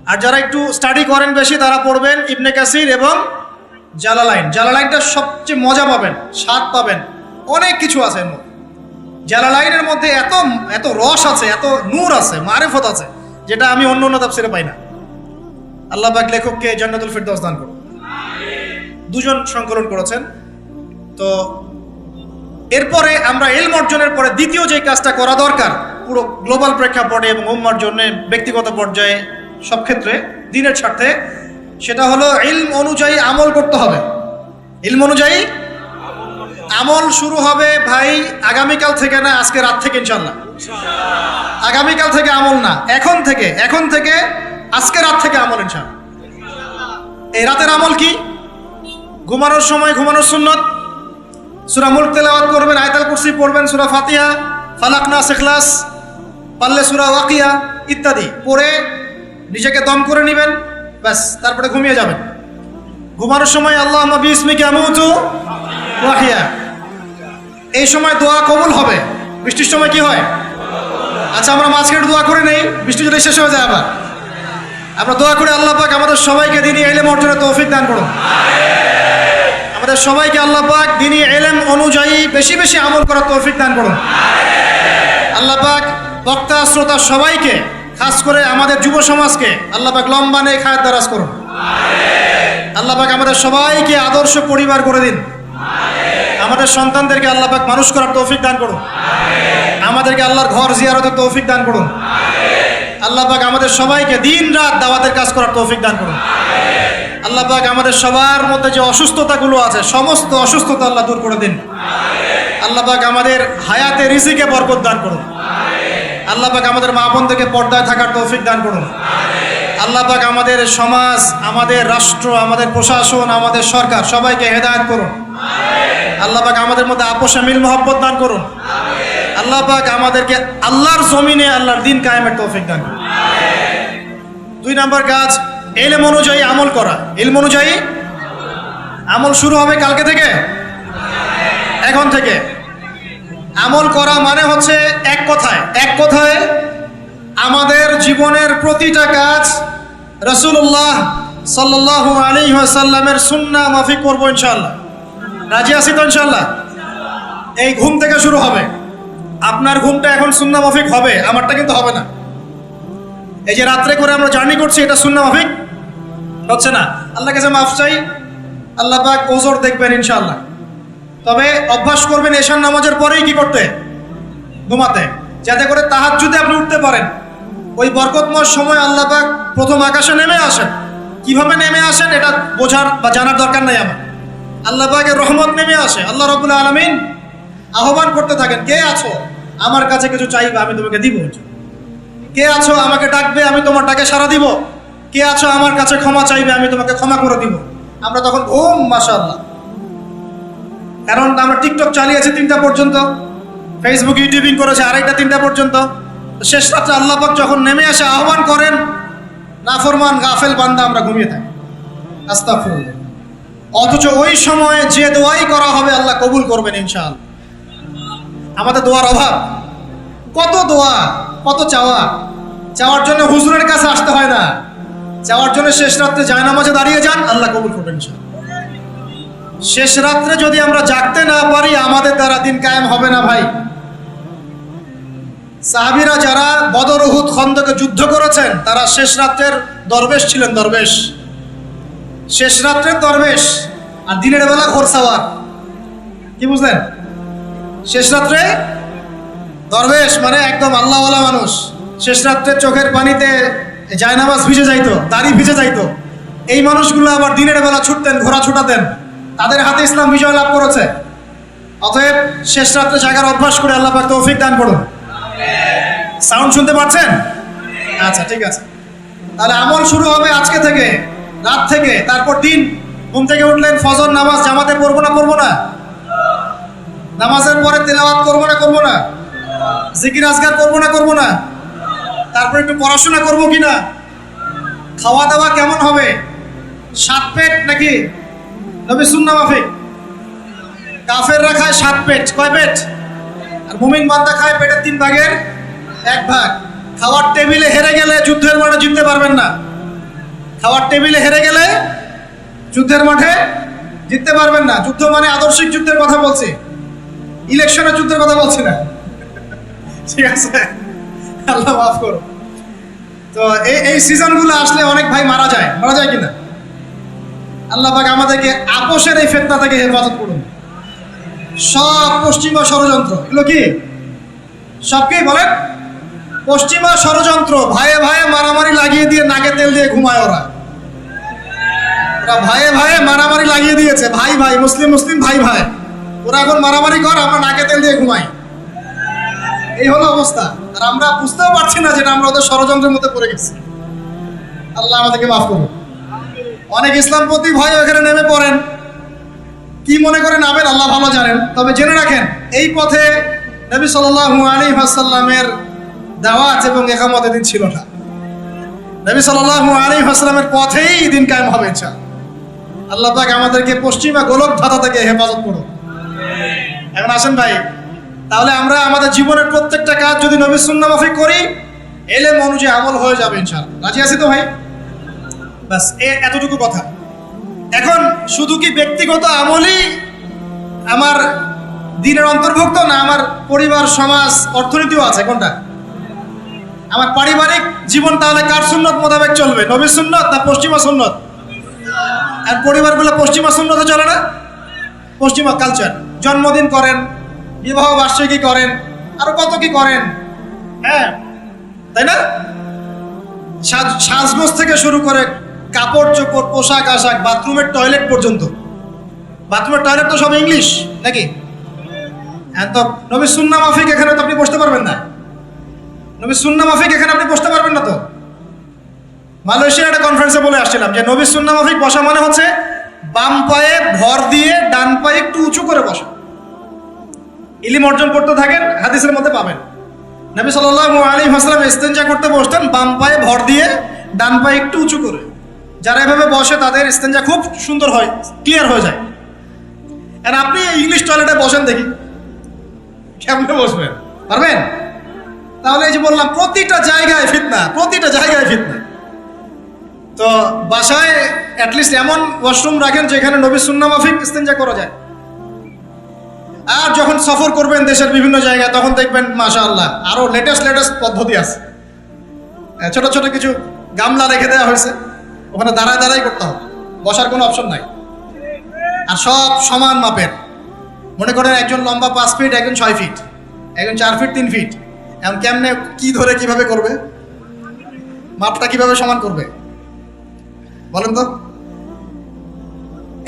আর যারা একটু স্টাডি করেন বেশি, তারা পড়বেন ইবনে কাসির এবং জালালাইন। জালালাইনটা সবচেয়ে মজা পাবেন, স্বাদ পাবেন, অনেক কিছু আছে এর মধ্যে। জালালাইনের মধ্যে এত রস আছে, এত নূর আছে, মারিফত আছে, যেটা আমি অন্য তাফসীরে পাই না। আল্লাহ পাক লেখককে জান্নাতুল ফিরদাউস দান করুন। দুজন সংকলন করেছেন। তো এরপরে আমরা ইলম অর্জনের পরে দ্বিতীয় যে কাজটা করা দরকার পুরো গ্লোবাল প্রেক্ষাপটে এবং উম্মার জন্য, ব্যক্তিগত পর্যায়ে, সব ক্ষেত্রে দ্বীনের স্বার্থে, সেটা হলো ইলম অনুযায়ী আমল করতে হবে। ইলম অনুযায়ী আমল শুরু হবে ভাই আগামীকাল থেকে না, আজকে রাত থেকে ইনশাআল্লাহ। আগামীকাল থেকে আমল না, এখন থেকে আজকে রাত থেকে আমল ইনশাআল্লাহ। এই রাতের আমল কি? ঘুমানোর সময় ঘুমানোর সুন্নত, সূরা মুলক তেলাওয়াত করবেন, আয়াতুল কুরসি পড়বেন, সূরা ফাতিহা, ফালাক, নাস, ইখলাস, পারলে সূরা ওয়াকিয়া ইত্যাদি পড়ে নিজেকে দম করে নেবেন, ব্যাস, তারপরে ঘুমিয়ে যাবেন। ঘুমানোর সময় আল্লাহুম্মা বিইসমিকা আমুতু ওয়া আহইয়া, এই সময় দোয়া কবুল হবে। বৃষ্টির সময় কি হয়? আচ্ছা, আমরা মাঝখানে দোয়া করে নেই, বৃষ্টি যদি শেষ হয়ে যায় আবার আমরা দোয়া করে আল্লাহ পাক আমাদের সবাইকে দ্বীনি ইলম অর্জনের তৌফিক দান করুন। আমাদের সবাইকে আল্লাহ পাক দ্বীনি ইলম অনুযায়ী বেশি বেশি আমল করার তৌফিক দান করুন। আল্লাহ পাক বক্তা শ্রোতা সবাইকে, খাস করে আমাদের যুব সমাজকে আল্লাহ পাক লম্বা নেক হায়াত দারাজ করুন। আল্লাহ পাক আমাদের সবাইকে আদর্শ পরিবার করে দিন। আমাদের সন্তানদেরকে আল্লাহ পাক মানুষ করার তৌফিক দান করুন। আমাদেরকে আল্লাহর ঘর জিয়ারতের তৌফিক দান করুন। আল্লাহ পাক আমাদের সবাইকে দিন রাত দাওয়াতের কাজ করার তৌফিক দান করুন। আল্লাহ পাক আমাদের সবার মধ্যে যে অসুস্থতাগুলো আছে, সমস্ত অসুস্থতা আল্লাহ দূর করে দিন। আল্লাহ পাক আমাদের হায়াতে রিজিকে বরকত দান করুন। আল্লাহ পাক আমাদের মা বোনদেরকে পর্দায় থাকার তৌফিক দান করুন। আল্লাহ পাক আমাদের সমাজ, আমাদের রাষ্ট্র, আমাদের প্রশাসন, আমাদের সরকার সবাইকে হেদায়েত করুন। আল্লাহ পাক আমাদের মধ্যে আপোষে মিল মহব্বত দান করুন। আল্লাহ পাক আমাদেরকে আল্লাহর জমিনে আল্লাহর দ্বীন কায়েমের তৌফিক দান করুন। 2 নম্বর কাজ, ইলম অনুযায়ী আমল করা। ইলম অনুযায়ী আমল শুরু হবে কালকে থেকে, এখন থেকে। আমল করা মানে হচ্ছে এক কথায় আমাদের জীবনের প্রতিটা কাজ রাসূলুল্লাহ সাল্লাল্লাহু আলাইহি ওয়াসাল্লামের সুন্নাহ মাফিক করব ইনশাআল্লাহ। রাজি আছি তো ইনশাআল্লাহ? এই ঘুম থেকে শুরু হবে। আপনার ঘুমটা এখন সুন্নাহ মাফিক হবে, আমারটা কিন্তু হবে না। এই যে রাত্রে করে আমরা জার্নি করছি, এটা সুন্নাহ মাফিক হচ্ছে না। আল্লাহর কাছে মাফ চাই, আল্লাহ পাক ওজর দেখবেন ইনশাআল্লাহ। তবে অভ্যাস করবেন এশার নামাজের পরেই কি করতে? ঘুমাতে, যাতে করে তাহাজ্জুদে আপনি উঠতে পারেন। ওই বরকতময় সময় আল্লাহ পাক প্রথম আকাশে নেমে আসেন। কিভাবে নেমে আসেন এটা বোঝার বা জানার দরকার নাই আমার। আল্লাহ পাকের রহমত নেমে আসে। আল্লাহ রাব্বুল আলামিন আহ্বান করতে থাকেন, কে আছো আমার কাছে কিছু চাইবে আমি তোমাকে দিব, কে আছো আমাকে ডাকবে আমি তোমার ডাকে সাড়া দিব, কে আছো আমার কাছে ক্ষমা চাইবে আমি তোমাকে ক্ষমা করে দিব। আমরা তখন ঘুম, মাশাআল্লাহ। কারণ আমরা টিকটক চালিয়েছি 3টা পর্যন্ত, ফেসবুক ইউটিউবিং করেছে 2:30 3টা পর্যন্ত। শেষ রাত্রে আল্লাহ পাক যখন নেমে আসে আহ্বান করেন, নাফরমান গাফেল বান্দা আমরা ঘুমিয়ে থাকি। আস্তাগফিরুল্লাহ। অথচ ওই সময়ে যে দোয়াই করা হবে আল্লাহ কবুল করবেন ইনশাআল্লাহ। আমাদের দোয়ার অভাব, কত দোয়া, কত চাওয়া। চাওয়ার জন্য হুজুরের কাছে আসতে হয় না, চাওয়ার জন্য শেষ রাত্রে জায়নামাজে দাঁড়িয়ে যান, আল্লাহ কবুল করবেন ইনশাআল্লাহ। শেষ রাত্রে যদি আমরা জাগতে না পারি আমাদের দ্বারা দিন কায়েম হবে না ভাই। সাহাবীরা যারা বদর, উহুদ, খন্দকে যুদ্ধ করেছেন তারা শেষ রাত্রের দরবেশ ছিলেন। দরবেশ, শেষ রাত্রের দরবেশ, আর দিনের বেলা ঘোরসাওয়ার। কি বুঝলেন? শেষ রাত্রে দরবেশ মানে একদম আল্লাহওয়ালা মানুষ। শেষ রাত্রে চোখের পানিতে জায়নামাজ ভিজে যাইতো, দাড়ি ভিজে যাইতো। এই মানুষগুলো আবার দিনের বেলা ছুটতেন, ঘোড়া ছুটাতেন। তাদের হাতে ইসলাম বিজয় লাভ করেছে। অতএব শেষ রাত্রে জাগার অভ্যাস করে আল্লাহ পাক তৌফিক দান করুন। সাউন্ড শুনতে পাচ্ছেন? আচ্ছা, ঠিক আছে। তাহলে আমল শুরু হবে আজকে থেকে, রাত থেকে। তারপর দিন ঘুম থেকে উঠলেন, ফজর নামাজ জামাতে পড়বো না করবো না? নামাজের পরে তেলাওয়াত করবো না করবো না? জিকির আজকার করবো না করবো না? তারপর একটু পড়াশোনা করবো কিনা? খাওয়া দাওয়া কেমন হবে? 7 পেট নাকি নবী সুন্নাহ মাফিক? কাফেররা খায় 7 পেট। কয় পেট? আর মুমিন বান্দা খায় পেটের 3 ভাগের 1 ভাগ। খাওয়ার টেবিলে হেরে গেলে যুদ্ধের মাঠে জিততে পারবেন না। খাওয়ার টেবিলে হেরে গেলে যুদ্ধের মাঠে জিততে পারবেন না। যুদ্ধ মানে আদর্শিক যুদ্ধের কথা বলছি, ইলেকশনের যুদ্ধের কথা বলছি না। ঠিক আছে, আল্লাহ মাফ করো। তো এই সিজনগুলো আসলে অনেক ভাই মারা যায় কিনা? আল্লাহ পাক আমাদেরকে আপোষের এই ফিতনা থেকে হেফাজত করুন। সব পশ্চিমা ষড়যন্ত্র, এগুলো কি সবকেই বলেন পশ্চিমা ষড়যন্ত্র। ভাইয়ে ভাইয়ে মারামারি লাগিয়ে দিয়ে নাকে তেল দিয়ে ঘুমায় ওরা ভাইয়ে ভাইয়ে মারামারি লাগিয়ে দিয়েছে। ভাই ভাই, মুসলিম মুসলিম, ভাই ভাই, ওরা এখন মারামারি কর, আমরা নাকে তেল দিয়ে ঘুমাই। এই হলো অবস্থা। আর আমরা বুঝতেও পারছি না যেটা আমরা ওদের ষড়যন্ত্রের মধ্যে পড়ে গেছি। আল্লাহ আমাদেরকে মাফ করুন। অনেক ইসলামপন্থী ভাই এখানে নেমে পড়েন, কি মনে করে নামেন আল্লাহ ভালো জানেন। তবে জেনে রাখেন এই পথে নবী সাল্লাল্লাহু আলাইহি ওয়াসাল্লামের দাওয়াত এবং ইকামত দিন ছিল না। নবী সাল্লাল্লাহু আলাইহি ওয়াসাল্লামের পথেই দিন কায়েম হবে ইনশাআল্লাহ। আল্লাহ পাক আমাদেরকে পশ্চিমা গোলক ধাঁধা থেকে হেফাজত করুন। এখন আসেন ভাই, তাহলে আমরা আমাদের জীবনের প্রত্যেকটা কাজ যদি নবী সুন্নাহ মাফিক করি, এলেম অনুযায়ী আমল হয়ে যাবে ইনশাআল্লাহ। রাজি আছি তো ভাই? বাস এতটুকু কথা। এখন শুধু কি ব্যক্তিগত আমলই আমার দিনের অন্তর্ভুক্ত, না আমার পরিবার, সমাজ, অর্থনীতিও আছে? কোনটা? আমার পারিবারিক জীবন তাহলে কার সুন্নত মোতাবেক চলবে? নবীর সুন্নত না পশ্চিমা সুন্নত? আর পরিবারগুলো পশ্চিমা সুন্নতে চলে না, পশ্চিমা কালচার। জন্মদিন করেন, বিবাহ বার্ষিকী করেন, আরো কত কি করেন, হ্যাঁ তাই না? সাজগোজ থেকে শুরু করে কাপড় চোপড়, পোশাক আশাক, বাথরুমের টয়লেট পর্যন্ত। বাথরুমের টয়লেট তো সব ইংলিশ নাকি? হ্যাঁ, তো নবী সুন্নাহ মাফিক এখানে তো আপনি বসতে পারবেন না। নবী সুন্নাহ মাফিক এখানে আপনি বসতে পারবেন না। তো মালয়েশিয়ার একটা কনফারেন্সে বলে আসছিলাম যে নবী সুন্নাহ মাফিক বসা মানে হচ্ছে বাম পায়ে ভর দিয়ে ডান পায়ে একটু উঁচু করে বসা। ইলম অর্জন করতে থাকেন, হাদিসের মধ্যে পাবেন। নবী সাল্লাল্লাহু আলাইহি ওয়াসাল্লাম ইস্তেনজা করতে বসতেন বাম পায়ে ভর দিয়ে ডান পায়ে একটু উঁচু করে। যারা এভাবে বসে তাদের ইস্তেনজা খুব সুন্দর হয়, ক্লিয়ার হয়ে যায়। আর আপনি ইংলিশ টয়লেটে বসেন, দেখি কেমনে বসবেন? পারবেন? তাহলে এই যে বললাম প্রতিটা জায়গায় ফিতনা, প্রতিটা জায়গায় ফিতনা। তো বাসায় অ্যাটলিস্ট এমন ওয়াশরুম রাখেন যেখানে নবী সুন্নাহ মাফিক ইস্তেনজা করা যায়। আর যখন সফর করবেন দেশের বিভিন্ন জায়গায়, তখন দেখবেন মাশাআল্লাহ আরো লেটেস্ট পদ্ধতি আছে। ছোট ছোট কিছু গামলা রেখে দেওয়া হয়েছে, ওখানে দাঁড়ায় দাঁড়াই করতে হবে, বসার কোনো অপশন নাই। আর সব সমান মাপের। মনে করেন একজন লম্বা 5 ফিট, একজন 6 ফিট, একজন 4 ফিট 3 ফিট, এখন কেমনে কি ধরে কিভাবে করবে, মাপটা কিভাবে সমান করবে বলেন তো?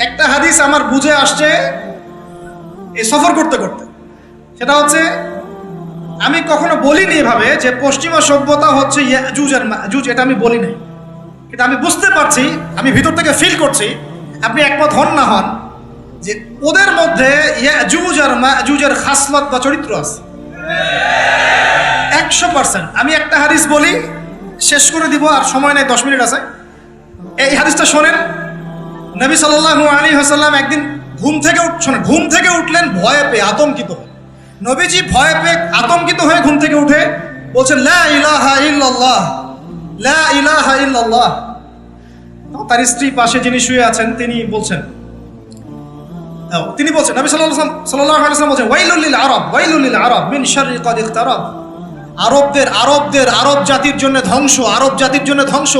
একটা হাদিস আমার বুঝে আসছে এই সফর করতে করতে, সেটা হচ্ছে আমি কখনো বলিনি এভাবে যে পশ্চিমা সভ্যতা হচ্ছে ইয়াজুজ আর মাজুজ, এটা আমি বলি নাই, কিন্তু আমি বুঝতে পারছি, আমি ভিতর থেকে ফিল করছি, আপনি একমত হন না হন, যে ওদের মধ্যে ইয়াজুজ আর মাজুজের খাসলত বা চরিত্র আছে 100%। আমি একটা হাদিস বলি, শেষ করে দিব, আর সময় নেই, 10 মিনিট আছে। এই হাদিসটা শোনেন। নবী সাল্লাল্লাহু আলাইহি ওয়াসাল্লাম একদিন ঘুম থেকে উঠলেন ভয়ে পেয়ে, আতঙ্কিত হয়ে। নবীজি ভয়ে পেয়ে আতঙ্কিত হয়ে ঘুম থেকে উঠে বলছেন লা ইলাহা ইল্লাল্লাহ, লা ইলাহা ইল্লাল্লাহ। তার স্ত্রী পাশে যিনি শুয়ে আছেন তিনি বলছেন নবী সাল্লাল্লাহু আলাইহি ওয়াসাল্লাম বলছেন ওয়াইলুল লিল আরব, ওয়াইলুল লিল আরব মিন শাররি ক্বাদ ইকতারাব। আরব জাতির জন্য ধ্বংস, আরব জাতির জন্য ধ্বংস,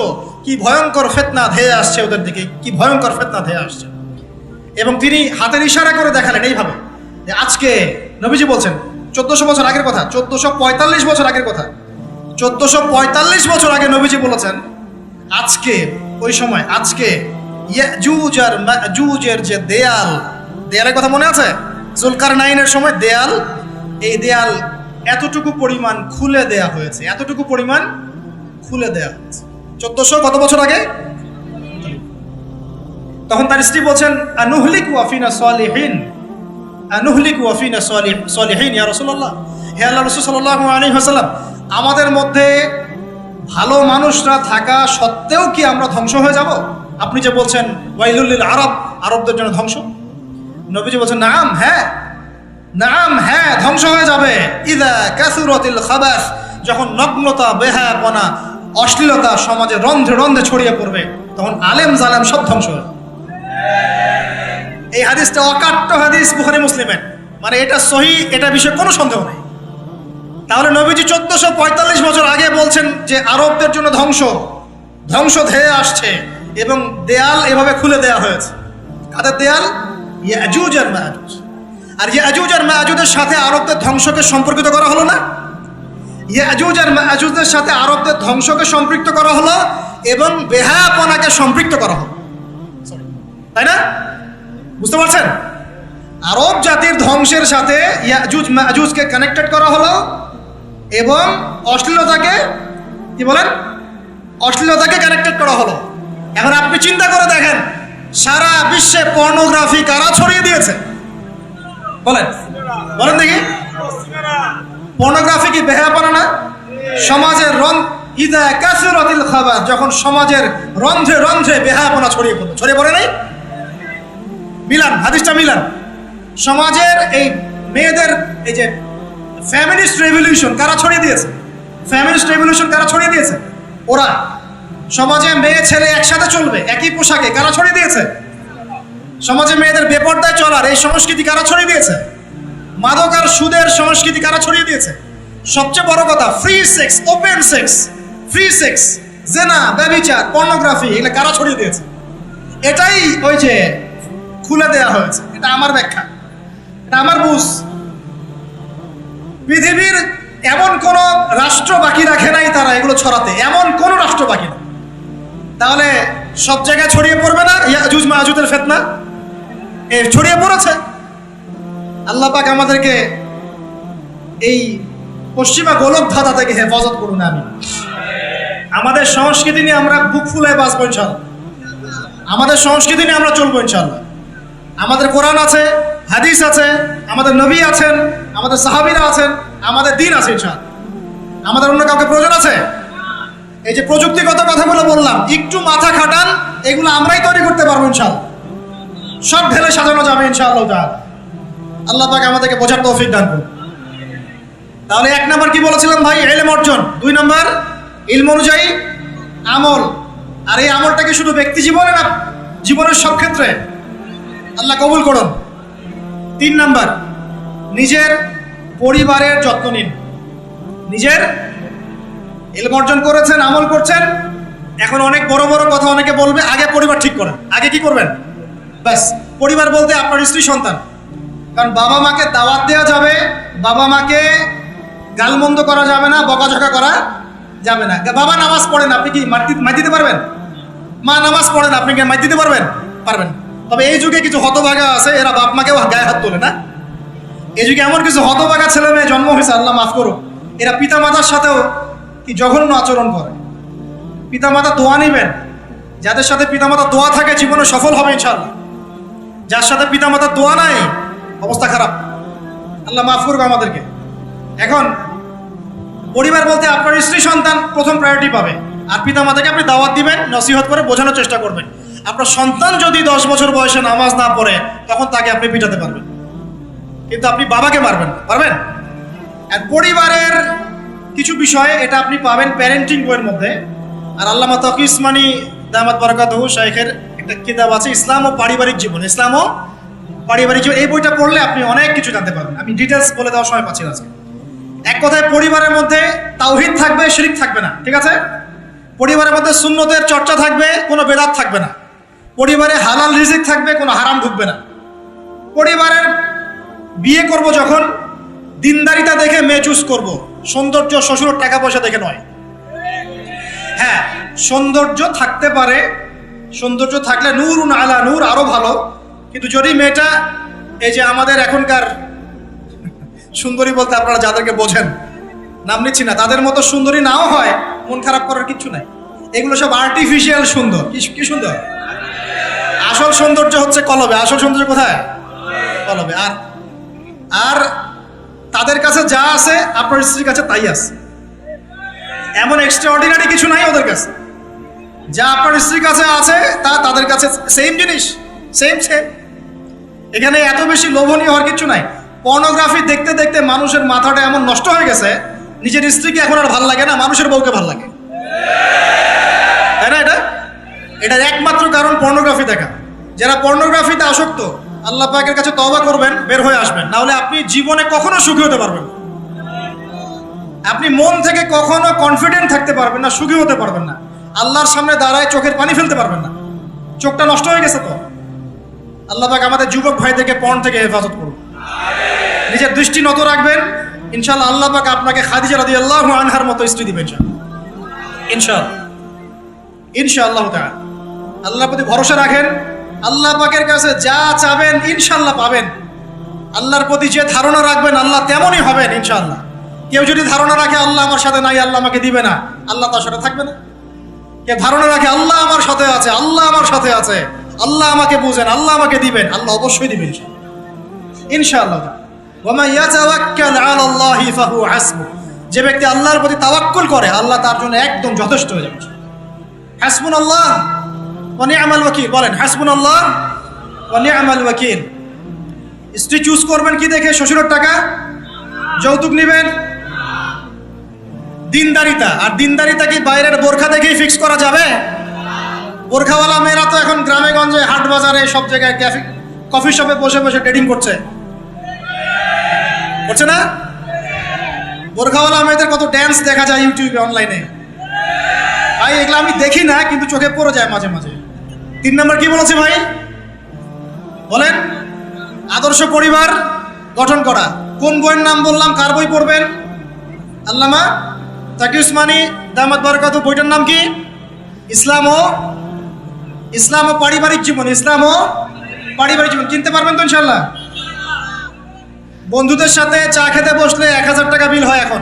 কি ভয়ঙ্কর ফিতনা ধেয়ে আসছে ওদের দিকে, কি ভয়ঙ্কর ফিতনা ধেয়ে আসছে। এবং তিনি হাতের ইশারা করে দেখালেন এইভাবে যে আজকে, নবীজি বলছেন 1400 বছর আগের কথা, 1445 বছর আগের কথা, 1445 বছর আগে নবীজি বলেছেন আজকে, ওই সময় আজকে ইয়াজুজ আর মাজুজের যে দেয়ালের কথা মনে আছে? জুলকারনাইনের সময় দেয়াল, এই দেয়াল এতটুকু পরিমাণ খুলে দেয়া হয়েছে, এতটুকু পরিমাণ খুলে দেয়া হয়েছে 1400 কত বছর আগে। তখন তার স্ত্রী বলছেন আনুহলিকু আফিনা সালিহিন, আনুহলিকু আফিনা সালিহিন ইয়া রাসূলুল্লাহ, হে আল্লাহর রাসূল সাল্লাল্লাহু আলাইহি ওয়াসাল্লাম, আমাদের মধ্যে ভালো মানুষরা থাকা সত্ত্বেও কি আমরা ধ্বংস হয়ে যাব? আপনি যে বলছেন ওয়াইলুল লিল আরব, আরবদের জন্য ধ্বংস। নবীজি বলছেন নাম, হ্যাঁ নাম, হ্যাঁ ধ্বংস হয়ে যাবে। ইযা কাসুরাতিল খাবাস, যখন নগ্নতা, বেহায়াপনা, অশ্লীলতা সমাজে রন্ধ্রে রন্ধ্রে ছড়িয়ে পড়বে, তখন আলেম জালেম সব ধ্বংস হবে। এই হাদিসটা অকাট্য হাদিস বুখারী মুসলিমের, মানে এটা সহিহ, এটা বিষয়ে কোনো সন্দেহ নেই। তাহলে নবীজি 1445 বছর আগে বলছেন যে আরবদের জন্য ধ্বংস ধেয়ে আসছে, এবং দেয়াল এভাবে খুলে দেয়া হয়েছে। কাদের দেয়াল? ইয়াজুজ আর মাজুজ। আর ইয়াজুজ আর মাজুজের সাথে আরবদের ধ্বংসকে সম্পর্কিত করা হলো না? ইয়াজুজ আর মাজুজের সাথে আরবদের ধ্বংসকে সম্পৃক্ত করা হলো এবং বেহায়াপনাকে সম্পৃক্ত করা হলো, তাই না? বুঝতে পারছেন? আরব জাতির ধ্বংসের সাথে ইয়াজুজ মাজুজকে কানেক্টেড করা হলো এবং অশ্লীলতাকে, কি বলেন, অশ্লীলতাকে কানেক্টেড করা হলো। এখন আপনি চিন্তা করে দেখেন, সারা বিশ্বে পর্নোগ্রাফি কারা ছড়িয়ে দিয়েছে? বলেন বলেন দেখি। পর্নোগ্রাফি কি বেহায়াপনা না? সমাজের ইযা কাসুরাতিল খাবাস, যখন সমাজের রন্ধ্রে রন্ধ্রে বেহায়াপনা ছড়িয়ে পড়ে নাই? মিলান, হাদিসটা মিলান। সমাজের এই মেয়েদের, এই যে ফ্যামিলিস্ট রেভলিউশন কারা ছড়িয়ে দিয়েছে? ফ্যামিলিস্ট রেভলিউশন কারা ছড়িয়ে দিয়েছে? ওরা। সমাজে মেয়ে ছেলে একসাথে চলবে একই পোশাকে, কারা ছড়িয়ে দিয়েছে? সমাজে মেয়েদের বেপর্দায় চলার এই সংস্কৃতি কারা ছড়িয়ে দিয়েছে? মাদক আর সুদের সংস্কৃতি কারা ছড়িয়ে দিয়েছে? সবচেয়ে বড় কথা, free sex, open sex, free sex, জেনা, ব্যভিচার, পর্নোগ্রাফি, এগুলো কারা ছড়িয়ে দিয়েছে? এটাই ওই যে খুলে দেয়া হয়েছে। এটা আমার ব্যাখ্যা, এটা আমার বুঝ। পৃথিবীর এমন কোন রাষ্ট্র বাকি রাখে নাই তারা এগুলো ছড়াতে, এমন কোন রাষ্ট্র বাকি না। তাহলে সব জায়গায় ছড়িয়ে পড়বে না ইয়াজুজ মাজুজের ফিতনা? ছড়িয়ে পড়েছে। আল্লাহ পাক আমাদেরকে এই পশ্চিমা গোলক ধাঁধা থেকে হেফাজত করুন। আমি আমাদের সংস্কৃতি নিয়ে আমরা বুক ফুলায় বাঁচবো ইনশাআল্লাহ, আমাদের সংস্কৃতি নিয়ে আমরা চলবো ইনশাআল্লাহ। আমাদের কোরআন আছে, হাদিস আছে, আমাদের নবী আছেন, আমাদের সাহাবীরা আছেন, আমাদের দিন আছে ইনশাআল্লাহ। আমাদের অন্য কাউকে প্রয়োজন আছে? এই যে প্রযুক্তিগত কথাগুলো বললাম, একটু মাথা খাটান, এগুলো আমরাই তৈরি করতে পারবো ইনশাআল্লাহ। সব ঢেলে সাজানো যাবে ইনশাআল্লাহ তাআলা। আল্লাহ পাক আমাদেরকে বোঝার তৌফিক দান করুন। তাহলে 1 নাম্বার কি বলেছিলাম ভাই? ইলম অর্জন। 2 নাম্বার ইলম অনুযায়ী আমল। আর এই আমলটা কি শুধু ব্যক্তি জীবনে না, জীবনের সব ক্ষেত্রে? আল্লাহ কবুল করুন। 3 নাম্বার নিজের পরিবারের যত্ন নিন। নিজের ইলম অর্জন করেছেন, আমল করছেন, এখন অনেক বড় বড় কথা অনেকে বলবে, আগে পরিবার ঠিক করেন। আগে কি করবেন? ব্যাস, পরিবার বলতে আপনার স্ত্রী সন্তান। কারণ বাবা মাকে দাওয়াত দেওয়া যাবে, বাবা মাকে গালমন্দ করা যাবে না, বকাঝকা করা যাবে না। বাবা নামাজ পড়েন, আপনি কি মাই দিতে পারবেন? মা নামাজ পড়েন, আপনি কি মাই দিতে পারবেন? পারবেন। তবে এই যুগে কিছু হতভাগা আছে, এরা বাপ মাকেও গায়ে হাত তোলে না। এই যুগে এমন কিছু হতভাগা ছেলে মেয়ে জন্ম হয়েছে, আল্লাহ মাফ করুক, এরা পিতামাতার সাথেও কি জঘন্য আচরণ করে। পিতামাতা দোয়া নিবেন, যাদের সাথে পিতামাতা দোয়া থাকে জীবনে সফল হবে ইনশাআল্লাহ। যার সাথে পিতামাতার দোয়া নাই, অবস্থা খারাপ। আল্লাহ মাফ করবে আমাদেরকে। এখন পরিবার বলতে আপনার স্ত্রী সন্তান প্রথম প্রায়োরিটি পাবে, আর পিতামাতাকে আপনি দাওয়াত দিবেন, নসিহত করে বোঝানোর চেষ্টা করবেন। আপনার সন্তান যদি 10 বছর বয়সে নামাজ না পড়ে, তখন তাকে আপনি পিটাতে পারবেন, কিন্তু আপনি বাবাকে মারবেন পারবেন? আর পরিবারের কিছু বিষয়ে এটা আপনি পাবেন প্যারেন্টিং বইয়ের মধ্যে। আর আল্লামা তকি উসমানী দামাত বারাকাতুহু শাইখের একটা কিতাব আছে, ইসলাম ও পারিবারিক জীবন। ইসলাম ও পারিবারিক জীবন, এই বইটা পড়লে আপনি অনেক কিছু জানতে পারবেন। আমি ডিটেলস বলে দেওয়ার সময় পাচ্ছি না আজকে। এক কথায় পরিবারের মধ্যে তাওহীদ থাকবে, শিরক থাকবে না, ঠিক আছে? পরিবারের মধ্যে সুন্নতের চর্চা থাকবে, কোনো বেদাত থাকবে না। পরিবারে হালাল রিজিক থাকবে, কোনো হারাম ঢুকবে না। পরিবারের বিয়ে করব যখন দিনদারিতা দেখে মেয়ে চুজ করব, সৌন্দর্য শ্বশুরের টাকা পয়সা দেখে নয়। হ্যাঁ, সৌন্দর্য থাকতে পারে, সৌন্দর্য থাকলে নূরুন আলা নূর, আরো ভালো। কিন্তু যদি মেয়েটা এই যে আমাদের এখনকার সুন্দরী বলতে আপনারা যাদেরকে বোঝেন, নাম নিচ্ছি না, তাদের মতো সুন্দরী নাও হয়, মন খারাপ করার কিছু নাই। এগুলো সব আর্টিফিশিয়াল সুন্দর। কি সুন্দর? আসল সৌন্দর্য হচ্ছে কলবে। আসল সৌন্দর্য কোথায়? কলবে। আর তাদের কাছে যা আছে আপনার স্ত্রীর কাছে তাই আছে। এমন এক্সট্রাঅর্ডিনারি কিছু নাই ওদের কাছে। যা আপনার স্ত্রীর কাছে আছে তা তাদের কাছে সেম জিনিস, সেম। এখানে এত বেশি লোভনীয় হওয়ার কিছু নাই। পর্নোগ্রাফি দেখতে দেখতে মানুষের মাথাটা এমন নষ্ট হয়ে গেছে, নিজের স্ত্রীকে এখন আর ভাল লাগে না, মানুষের বউকে ভাল লাগে, তাই না? এটার একমাত্র কারণ পর্নোগ্রাফি দেখা। যারা পর্নোগ্রাফিতে আসক্ত, আল্লাহ পাকের কাছে তওবা করবেন, বের হয়ে আসবেন, না হলে আপনি জীবনে কখনো সুখী হতে পারবেন না। আপনি মন থেকে কখনো কনফিডেন্ট থাকতে পারবেন না, সুখী হতে পারবেন না। আল্লাহর সামনে দাঁড়ায় চোখের পানি ফেলতে পারবেন না, চোখটা নষ্ট হয়ে গেছে। তো আল্লাহ পাক আমাদের যুবক ভাইদেরকে পর্ন থেকে হেফাজত করুন। নিজের দৃষ্টি নত রাখবেন, ইনশাআল্লাহ আল্লাহ পাক আপনাকে খাদিজা রাদিয়াল্লাহু আনহার মতো স্ত্রী দিবেন ইনশাআল্লাহ তাআলা। আল্লাহর প্রতি ভরসা রাখেন, আল্লাহ পাকের কাছে যা চাবেন ইনশাআল্লাহ পাবেন। আল্লাহর প্রতি যে ধারণা রাখবেন আল্লাহ তেমনই হবেন ইনশাআল্লাহ। কেউ যদি ধারণা রাখে আল্লাহ আমার সাথে নাই, আল্লাহ আমাকে দিবে না, আল্লাহ তার সাথে থাকবে না। কে ধারণা রাখে আল্লাহ আমার সাথে আছে, আল্লাহ আমার সাথে আছে, আল্লাহ আমাকে বুঝেন, আল্লাহ আমাকে দিবেন, আল্লাহ অবশ্যই দিবেন ইনশাআল্লাহ। ওয়া ইয়াতাওয়াক্কাল আলাল্লাহি ফাহুয়া হাসবুহ। যে ব্যক্তি আল্লাহর প্রতি তাওয়াক্কুল করে, আল্লাহ তার জন্য একদম যথেষ্ট হয়ে যাবে। হাসবুনাল্লাহ ওয়া নি'মাল ওয়াকিল। বলেন হাসবুনাল্লাহ ওয়া নি'মাল ওয়াকিল। স্ত্রী চুজ করবেন কি দেখে? শ্বশুরের টাকা, যৌতুক নেবেন, দিনদারিতা। আর দিনদারিতা কি বাইরের বোরখা দেখেই ফিক্স করা যাবে? বোরখাওয়ালা মেয়েরা তো এখন গ্রামে গঞ্জে, হাট বাজারে, সব জায়গায় কফি শপে বসে বসে ট্রেডিং করছে না? বোরখাওয়ালা মেয়েদের কত ড্যান্স দেখা যায় ইউটিউবে, অনলাইনে। ভাই এগুলো আমি দেখি না, কিন্তু চোখে পড়ে যায় মাঝে মাঝে। 3 নম্বর কি বলেছে ভাই? বলেন, আদর্শ পরিবার গঠন করা। কোন বইয়ের নাম বললাম? কার বই পড়বেন? আল্লামা তাকি উসমানী দামাত বারাকাতুহু। বইটার নাম কি? ইসলাম ও পারিবারিক জীবন। ইসলাম ও পারিবারিক জীবন। কিনতে পারবেন তো ইনশাআল্লাহ? বন্ধুদের সাথে চা খেতে বসলে 1000 টাকা বিল হয়, এখন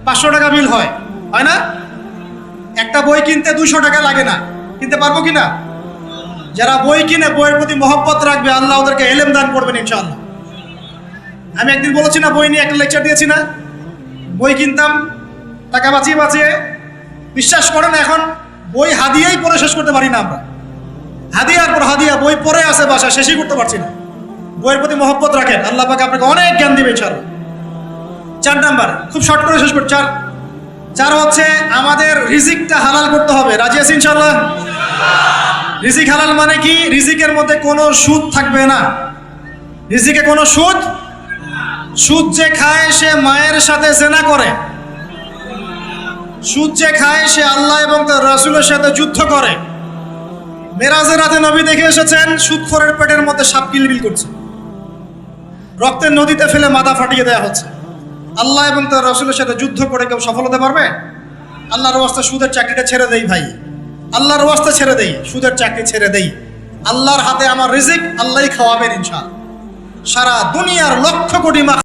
500 টাকা বিল হয় না? একটা বই কিনতে 200 টাকা লাগে না। কিনতে পারবো কিনা? যারা বই কিনে বইয়ের প্রতি মহব্বত রাখবে, আল্লাহ ওদেরকে ইলম দান করবেন ইনশাআল্লাহ। আমি একদিন বলেছি না, বই নিয়ে একটা লেকচার দিয়েছি না? বই কিনতাম টাকা বাঁচিয়ে বাঁচিয়ে, বিশ্বাস করেন এখন বই হাদিয়াই পড়ে শেষ করতে পারি না আমরা। হাদিয়ার পর হাদিয়া বই পড়ে আছে বাসা, শেষই করতে পারছি না। বইয়ের প্রতি মহব্বত রাখেন, আল্লাহ পাক আপনাকে অনেক জ্ঞান দিবে ইনশাআল্লাহ। 4 নাম্বার, খুব শর্ট করে শেষ করি। 4 হচ্ছে আমাদের রিজিকটা হালাল করতে হবে। রাজি আছি ইনশাআল্লাহ? রিজিক হালাল মানে কি? রিজিকের মধ্যে কোনো সুদ থাকবে না। রিজিকে কোনো সুদ যে খায় সে মায়ের সাথে জেনা করে। সুদ যে খায় সে আল্লাহ এবং তার রাসূলের সাথে যুদ্ধ করে। মেরাজের রাতে নবী দেখে এসেছেন সুদখোরের পেটের মধ্যে সাপ কিলবিল করছে, রক্তের নদীতে ফেলে মাথা ফাটিয়ে দেওয়া হচ্ছে। আল্লাহ এবং তার রাসূলের সাথে যুদ্ধ করে কেউ সফল হতে পারবে? আল্লাহর ওয়াস্তে সুদের চাকরিটা ছেড়ে দেই ভাই, আল্লাহর ওয়াস্তে ছেড়ে দেই, সুদের চাকরি ছেড়ে দেই। আল্লাহর হাতে আমার রিজিক, আল্লাহই খাওয়াবেন ইনশাআল্লাহ। সারা দুনিয়ার লক্ষ কোটি